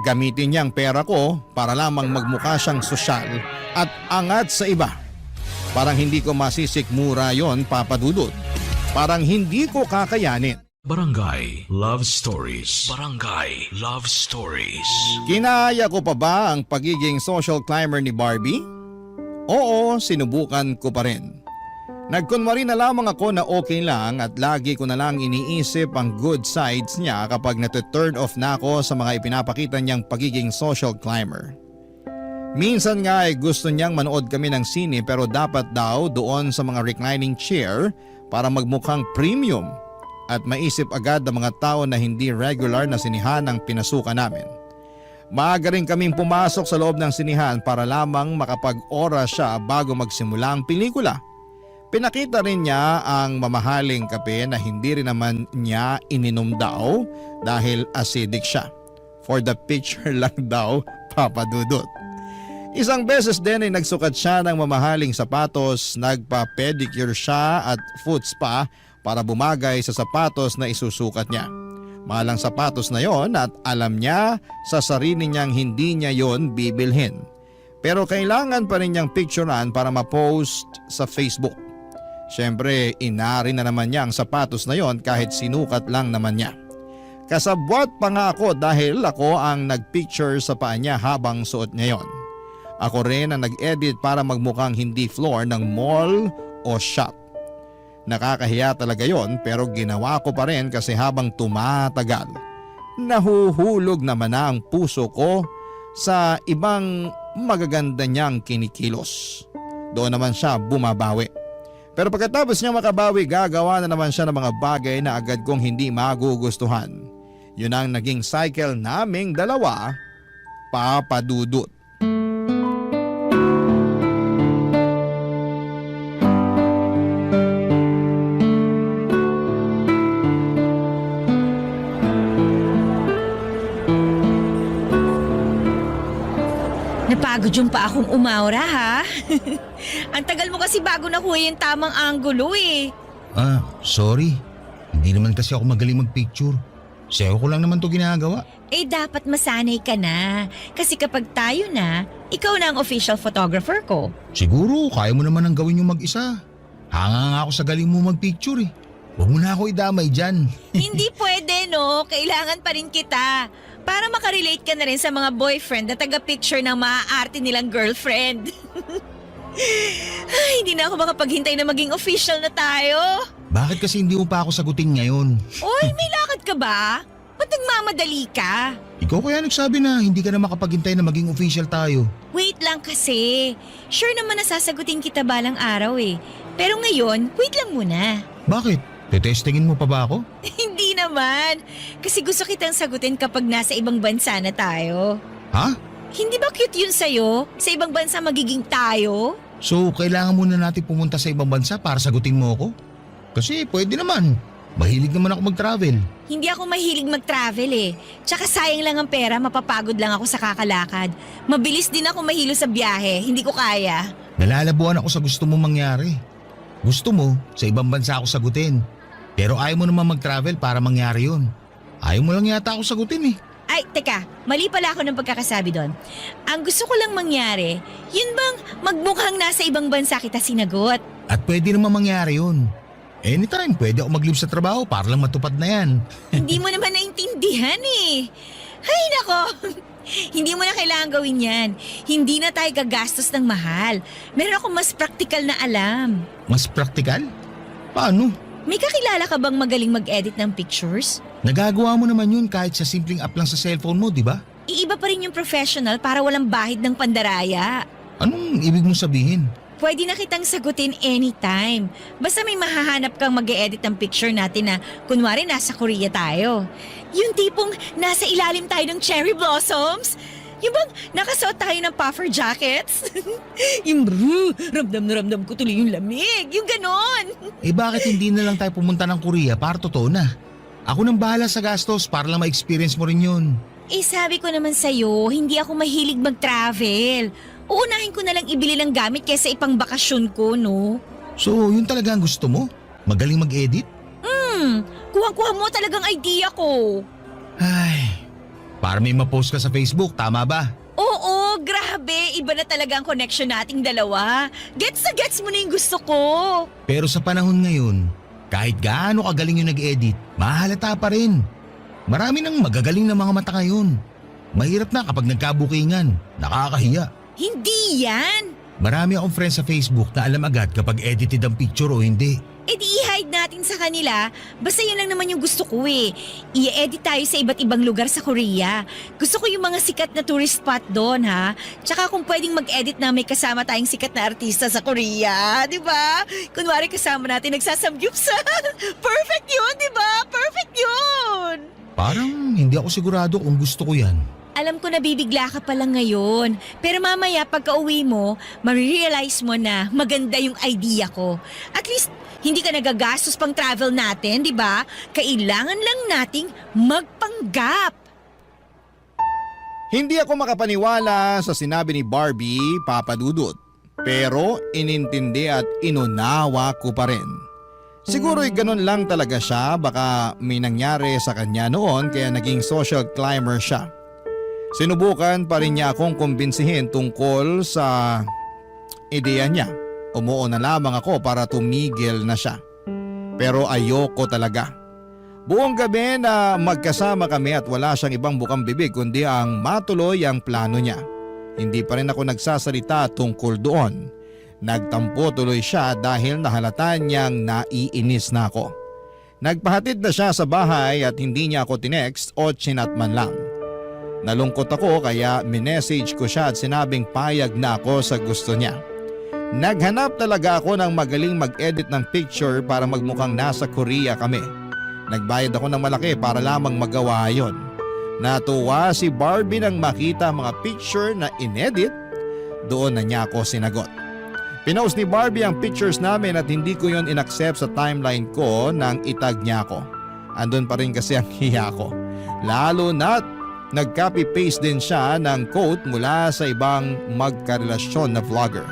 gamitin niya ang pera ko para lamang magmukha siyang sosyal at angat sa iba. Parang hindi ko masisikmura yon, Papa Dudut. Parang hindi ko kakayanin. Barangay Love Stories. Barangay Love Stories. Kinaya ko pa ba ang pagiging social climber ni Barbie? Oo, sinubukan ko pa rin. Nagkunwari na lamang ako na okay lang at lagi ko na lang iniisip ang good sides niya kapag natu-turn off na ako sa mga ipinapakita niyang pagiging social climber. Minsan nga ay gusto niyang manood kami ng sine pero dapat daw doon sa mga reclining chair para magmukhang premium at maisip agad ang mga tao na hindi regular na sinihan ang pinasukan namin. Maaga rin kaming pumasok sa loob ng sinihan para lamang makapag-oras siya bago magsimula ang pelikula. Pinakita rin niya ang mamahaling kape na hindi rin naman niya ininom daw dahil acidic siya. For the picture lang daw, Papa Dudut. Isang beses din ay nagsukat siya ng mamahaling sapatos, nagpa-pedicure siya at foot spa para bumagay sa sapatos na isusukat niya. Mahal ang sapatos na yon at alam niya sa sarili niyang hindi niya yon bibilhin. Pero kailangan pa rin niyang picturean para ma-post sa Facebook. Siyempre, inari na naman niya ang sapatos na yon kahit sinukat lang naman niya. Kasabwat pa nga ako dahil ako ang nagpicture sa paa niya habang suot niya yon. Ako rin ang nag-edit para magmukhang hindi floor ng mall o shop. Nakakahiya talaga yon pero ginawa ko pa rin kasi habang tumatagal, nahuhulog naman na ang puso ko sa ibang magaganda niyang kinikilos. Doon naman siya bumabawi. Pero pagkatapos niya makabawi, gagawa na naman siya ng mga bagay na agad kong hindi magugustuhan. Yun ang naging cycle naming dalawa, Papa Dudut. Napagod yung pa akong umaura ha. Ang tagal mo kasi bago nakuha yung tamang anggulo eh. Sorry. Hindi naman kasi ako magaling magpicture. Sayo ko lang naman to ginagawa. Eh dapat masanay ka na. Kasi kapag tayo na, ikaw na ang official photographer ko. Siguro kaya mo naman ang gawin yung mag-isa. Hanga nga ako sa galing mo magpicture eh. Huwag mo na ako idamay dyan. Hindi pwede no, kailangan pa rin kita. Para makarelate ka na rin sa mga boyfriend na taga-picture ng maaarte nilang girlfriend. Ay, hindi na ako makapaghintay na maging official na tayo. Bakit kasi hindi mo pa ako sagutin ngayon? Oy, may lakad ka ba? Ba't nagmamadali ka? Ikaw kaya nagsabi na hindi ka na makapaghintay na maging official tayo. Wait lang kasi. Sure naman na sasagutin kita balang araw eh. Pero ngayon, wait lang muna. Bakit? Tetestingin mo pa ba ako? Hindi naman. Kasi gusto kitang sagutin kapag nasa ibang bansa na tayo. Ha? Hindi ba cute yun sa'yo? Sa ibang bansa magiging tayo? So, kailangan muna natin pumunta sa ibang bansa para sagutin mo ako? Kasi pwede naman. Mahilig naman ako mag-travel. Hindi ako mahilig mag-travel eh. Tsaka sayang lang ang pera, mapapagod lang ako sa kakalakad. Mabilis din ako mahilo sa biyahe, hindi ko kaya. Nalalabuan ako sa gusto mo mangyari. Gusto mo, sa ibang bansa ako sagutin. Pero ayaw mo naman mag-travel para mangyari yun. Ayaw mo lang yata ako sagutin eh. Ay, teka, mali pala ako ng pagkakasabi doon. Ang gusto ko lang mangyari, yun bang magmukhang nasa ibang bansa kita sinagot? At pwede naman mangyari yun. Anytime, pwede ako mag-leave sa trabaho para lang matupad na yan. Hindi mo naman naintindihan eh. Ay nako, hindi mo na kailangan gawin yan. Hindi na tayo gagastos ng mahal. Meron akong mas praktikal na alam. Mas praktikal? Paano? May kakilala ka bang magaling mag-edit ng pictures? Nagagawa mo naman yun kahit sa simpleng app lang sa cellphone mo, di ba? Iiba pa rin yung professional para walang bahid ng pandaraya. Anong ibig mong sabihin? Pwede na kitang sagutin anytime. Basta may mahahanap kang mag-e-edit ng picture natin na kunwari nasa Korea tayo. Yung tipong nasa ilalim tayo ng cherry blossoms. Yung bang nakasuot tayo ng puffer jackets? Yung ramdam na ramdam ko tuloy yung lamig. Yung ganon. Eh bakit hindi na lang tayo pumunta ng Korea para totoo na? Ako nang bahala sa gastos para lang ma-experience mo rin yun. Eh sabi ko naman sa'yo, hindi ako mahilig mag-travel. Uunahin ko na lang ibili ng gamit kaysa ipang bakasyon ko, no? So yun talaga ang gusto mo? Magaling mag-edit? Kuha-kuha mo talagang idea ko. Ay, para may ma-post ka sa Facebook, tama ba? Oo, grabe. Iba na talaga ang connection nating dalawa. Gets na gets mo na yung gusto ko. Pero sa panahon ngayon, kahit gaano kagaling yung nag-edit, mahalata pa rin. Marami nang magagaling na mga mata ngayon. Mahirap na kapag nagkabukingan. Nakakahiya. Hindi yan. Marami akong friends sa Facebook na alam agad kapag edited ang picture o hindi. E di i-hide natin sa kanila. Basta yun lang naman yung gusto ko eh. I-edit tayo sa iba't ibang lugar sa Korea. Gusto ko yung mga sikat na tourist spot doon ha. Tsaka kung pwedeng mag-edit na may kasama tayong sikat na artista sa Korea. Di ba? Kunwari kasama natin nagsasamgyupsa. Perfect yun, di ba? Perfect yun! Parang hindi ako sigurado kung gusto ko yan. Alam ko na bibigla ka pa lang ngayon. Pero mamaya pagka-uwi mo, marirealize mo na maganda yung idea ko. At least, hindi ka nagagastos pang travel natin, di ba? Kailangan lang nating magpanggap. Hindi ako makapaniwala sa sinabi ni Barbie, Papa Dudut. Pero inintindi at inunawa ko pa rin. Siguro'y ganun lang talaga siya, baka may nangyari sa kanya noon kaya naging social climber siya. Sinubukan pa rin niya akong kumbinsihin tungkol sa ideya niya. Umuo na lamang ako para tumigil na siya. Pero ayoko talaga. Buong gabi na magkasama kami at wala siyang ibang bukang bibig kundi ang matuloy ang plano niya. Hindi pa rin ako nagsasalita tungkol doon. Nagtampo tuloy siya dahil nahalata niyang naiinis na ako. Nagpahatid na siya sa bahay at hindi niya ako tinext o chinat man lang. Nalungkot ako kaya minessage ko siya at sinabing payag na ako sa gusto niya. Naghanap talaga ako ng magaling mag-edit ng picture para magmukhang nasa Korea kami. Nagbayad ako ng malaki para lamang magawa yon. Natuwa si Barbie nang makita mga picture na inedit. Doon na niya ako sinagot. Pinost ni Barbie ang pictures namin at hindi ko yon inaccept sa timeline ko nang itag niya ako. Andun pa rin kasi ang hiya ko. Lalo na't nag-copy-paste din siya ng quote mula sa ibang magkarelasyon na vlogger.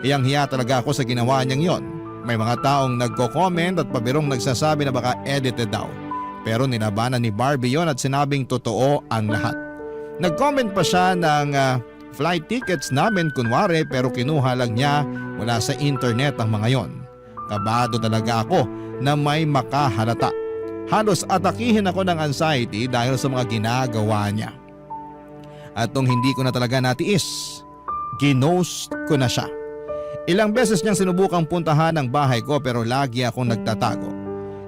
Hiyang-hiya talaga ako sa ginawa niyang yon. May mga taong nagko-comment at pabirong nagsasabi na baka edited daw. Pero nilabanan ni Barbie yon at sinabing totoo ang lahat. Nag-comment pa siya ng flight tickets namin kunwari pero kinuha lang niya mula sa internet ang mga yon. Kabado talaga ako na may makahalata. Halos atakihin ako ng anxiety dahil sa mga ginagawa niya. At nung hindi ko na talaga natiis, ginost ko na siya. Ilang beses niyang sinubukang puntahan ang bahay ko pero lagi akong nagtatago.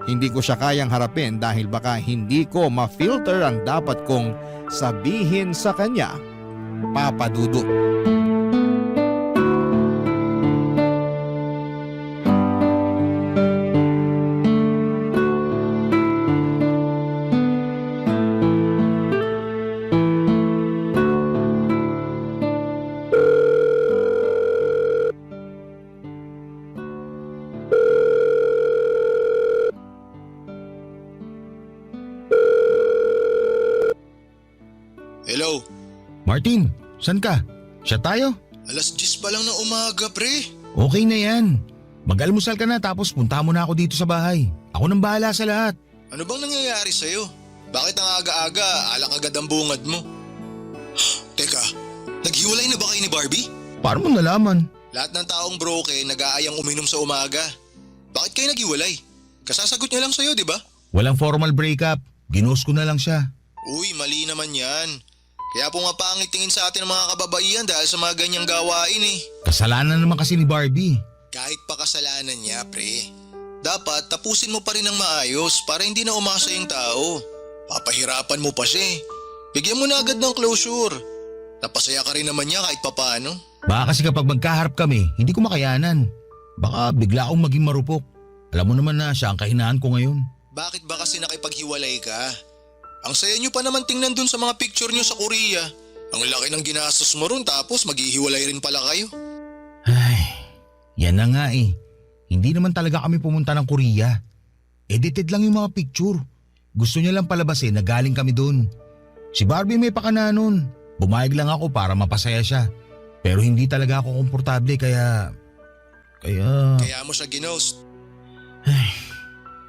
Hindi ko siya kayang harapin dahil baka hindi ko ma-filter ang dapat kong sabihin sa kanya, Papa Dudut. Hello, Martin, saan ka? Siya tayo? alas 10 pa lang ng umaga, pre. Okay na yan. Mag-almusal ka na tapos punta mo na ako dito sa bahay. Ako nang bahala sa lahat. Ano bang nangyayari sa'yo? Bakit ang aga-aga, alak agad ang bungad mo? Teka, naghiwalay na ba kayo ni Barbie? Paano mo nalaman? Lahat ng taong broken nag-aayang uminom sa umaga. Bakit kayo naghiwalay? Kasasagot niya lang sa'yo, di ba? Walang formal breakup. Ginost ko na lang siya. Uy, mali naman yan. Kaya pumapangit tingin sa atin ng mga kababaihan dahil sa mga ganyang gawain eh. Kasalanan naman kasi ni Barbie. Kahit pa kasalanan niya, pre. Dapat tapusin mo pa rin ng maayos para hindi na umasa yung tao. Papahirapan mo pa siya eh. Bigyan mo na agad ng closure. Napasaya ka rin naman niya kahit papano. Baka kasi kapag magkaharap kami, hindi ko makayanan. Baka bigla akong maging marupok. Alam mo naman na siya ang kahinaan ko ngayon. Bakit ba kasi nakipaghiwalay ka? Ang saya nyo pa naman tingnan dun sa mga picture nyo sa Korea. Ang laki ng ginastos mo ron tapos maghihiwalay rin pala kayo. Ay, yan na nga eh. Hindi naman talaga kami pumunta ng Korea. Edited lang yung mga picture. Gusto niya lang palabasin na galing kami doon. Si Barbie may pakana nun. Bumayag lang ako para mapasaya siya. Pero hindi talaga ako komportable kaya... Kaya mo siya ginost. Ay,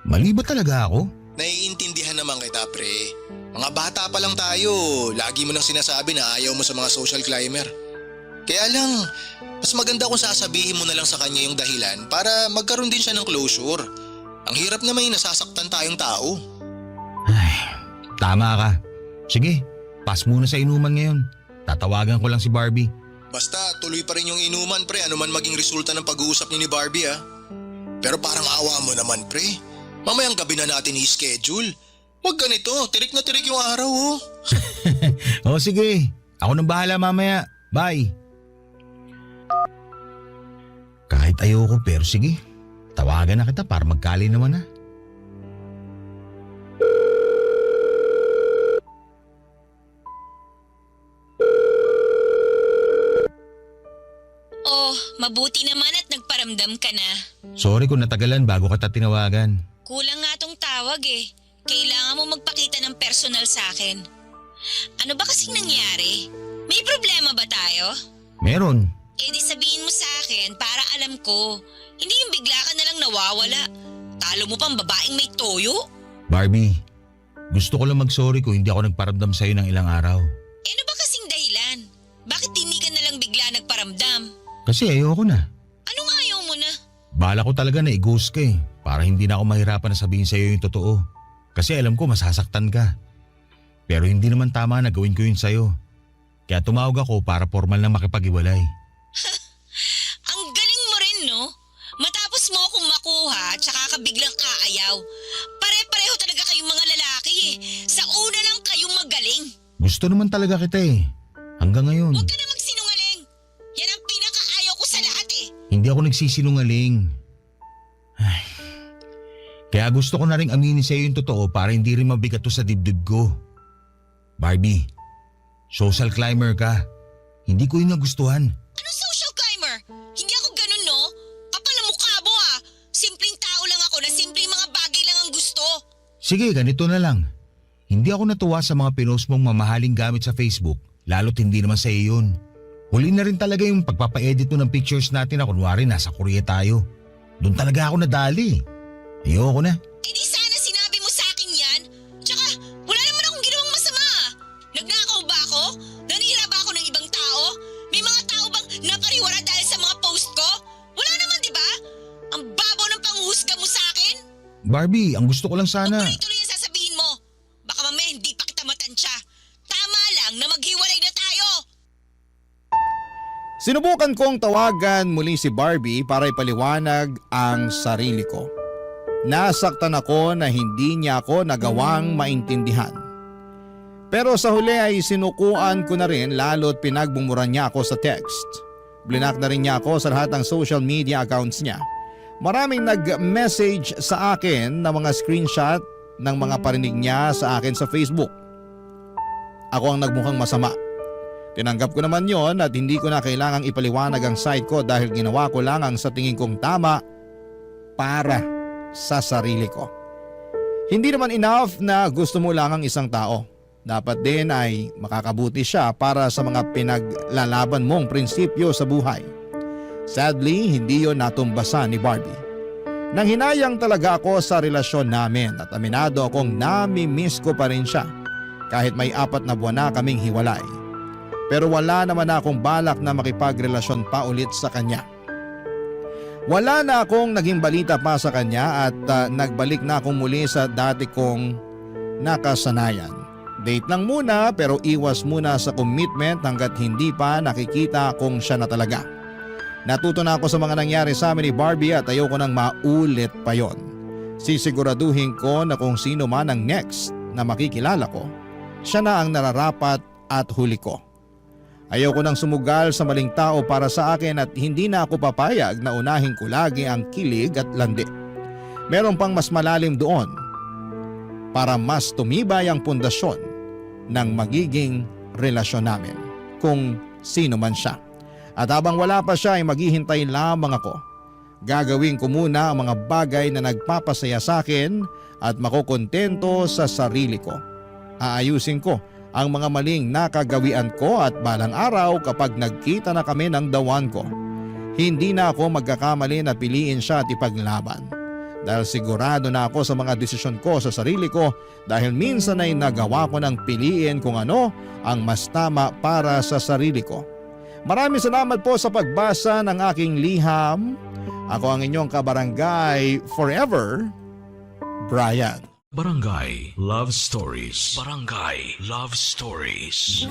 mali ba talaga ako? Naiintindihan naman kita, pre. Mga bata pa lang tayo. Lagi mo nang sinasabi na ayaw mo sa mga social climber. Kaya lang, mas maganda kung sasabihin mo na lang sa kanya yung dahilan para magkaroon din siya ng closure. Ang hirap na may nasasaktan tayong tao. Ay, tama ka. Sige, pass muna sa inuman ngayon. Tatawagan ko lang si Barbie. Basta tuloy pa rin yung inuman, pre. Ano man maging resulta ng pag-uusap niyo ni Barbie, ha? Pero parang awa mo naman, pre. Mamayang gabi na natin i-schedule. Huwag ganito, tirik na tirik yung araw, oh. O sige, ako nang bahala mamaya. Bye. Kahit ayoko pero sige, tawagan na kita para magkali naman na. Mabuti naman at nagparamdam ka na. Sorry kung natagalan bago kita tinawagan. Kulang nga tong tawag eh. Kailangan mo magpakita ng personal sa akin. Ano ba kasing nangyari? May problema ba tayo? Meron. Eh di sabihin mo sa akin para alam ko. Hindi yung bigla ka na lang nawawala. Talo mo pang babaeng may toyo? Barbie, gusto ko lang mag-sorry kung hindi ako nagparamdam sa'yo ng ilang araw. Eh ano ba kasing dahilan? Bakit hindi ka na lang bigla nagparamdam? Kasi ayoko na. Anong ayaw mo na? Bala ko talaga na i-ghost ka eh. Para hindi na ako mahirapan na sabihin sa'yo yung totoo. Kasi alam ko masasaktan ka. Pero hindi naman tama na gawin ko yun sa'yo. Kaya tumawag ako para formal na makipag-iwalay. Ang galing mo rin no? Matapos mo akong makuha at saka ka biglang kaayaw. Pare-pareho talaga kayong mga lalaki eh. Sa una lang kayong magaling. Gusto naman talaga kita eh. Hanggang ngayon. Huwag ka na magsinungaling. Yan ang pinakaayaw ko sa lahat eh. Hindi ako nagsisinungaling. Ay. Kaya gusto ko na rin aminin sa'yo yung totoo para hindi rin mabigat to sa dibdib ko. Barbie, social climber ka. Hindi ko yun nagustuhan. Anong social climber? Hindi ako ganun no? Kapal ang mukha mo ah. Simpleng tao lang ako na simpleng mga bagay lang ang gusto. Sige, ganito na lang. Hindi ako natuwa sa mga pinost mong mamahaling gamit sa Facebook, lalo't hindi naman sa iyo yun. Huli na rin talaga yung pagpapa-edit mo ng pictures natin na kunwari nasa Korea tayo. Doon talaga ako nadali. Ayoko na. Eh di sana sinabi mo sa akin yan. Tsaka wala naman akong ginawang masama ah. Nagnakaw ba ako? Nanira ba ako ng ibang tao? May mga tao bang napariwara dahil sa mga post ko? Wala naman di ba? Ang babaw ng panghuhusga mo sa akin. Barbie, ang gusto ko lang sana. Tuloy-tuloy ang sasabihin mo. Baka mamaya hindi pa kita matansya. Tama lang na maghiwalay na tayo. Sinubukan kong tawagan muli si Barbie para ipaliwanag ang sarili ko. Nasaktan ako na hindi niya ako nagawang maintindihan. Pero sa huli ay sinukuan ko na rin lalo't pinagbumuran niya ako sa text. Blinak na rin niya ako sa lahat ng social media accounts niya. Maraming nag-message sa akin na mga screenshot ng mga parinig niya sa akin sa Facebook. Ako ang nagmukhang masama. Tinanggap ko naman yon at hindi ko na kailangang ipaliwanag ang side ko dahil ginawa ko lang ang sa tingin kong tama para sa sarili ko. Hindi naman enough na gusto mo lang ang isang tao. Dapat din ay makakabuti siya para sa mga pinaglalaban mong prinsipyo sa buhay. Sadly, hindi yon natumbasa ni Barbie. Nanghinayang talaga ako sa relasyon namin at aminado akong nami-miss ko pa rin siya kahit may 4 na buwan na kaming hiwalay. Pero wala naman akong balak na makipagrelasyon pa ulit sa kanya. Wala na akong naging balita pa sa kanya at nagbalik na akong muli sa dati kong nakasanayan. Date lang muna pero iwas muna sa commitment hanggat hindi pa nakikita kung siya na talaga. Natuto na ako sa mga nangyari sa amin ni Barbie at ayoko nang maulit pa yon. Sisiguraduhin ko na kung sino man ang next na makikilala ko, siya na ang nararapat at huli ko. Ayoko nang sumugal sa maling tao para sa akin at hindi na ako papayag na unahin ko lagi ang kilig at landi. Meron pang mas malalim doon para mas tumibay ang pundasyon ng magiging relasyon namin kung sino man siya. At habang wala pa siya ay maghihintay lamang ako. Gagawin ko muna ang mga bagay na nagpapasaya sa akin at makukontento sa sarili ko. Aayusin ko ang mga maling nakagawian ko at balang araw kapag nagkita na kami ng dawan ko, hindi na ako magkakamali na piliin siya at ipaglaban. Dahil sigurado na ako sa mga desisyon ko sa sarili ko dahil minsan ay nagawa ko ng piliin kung ano ang mas tama para sa sarili ko. Maraming salamat po sa pagbasa ng aking liham. Ako ang inyong kabarangay forever, Brian. Barangay Love Stories. Barangay Love Stories.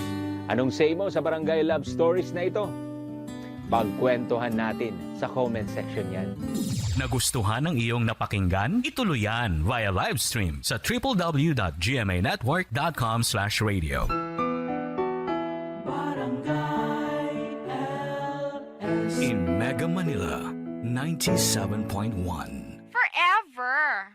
Anong say mo sa Barangay Love Stories na ito? Pagkwentuhan natin sa comment section yan. Nagustuhan ng iyong napakinggan? Ituloy yan via live stream sa www.gmanetwork.com/radio. In Mega Manila, 97.1. Forever.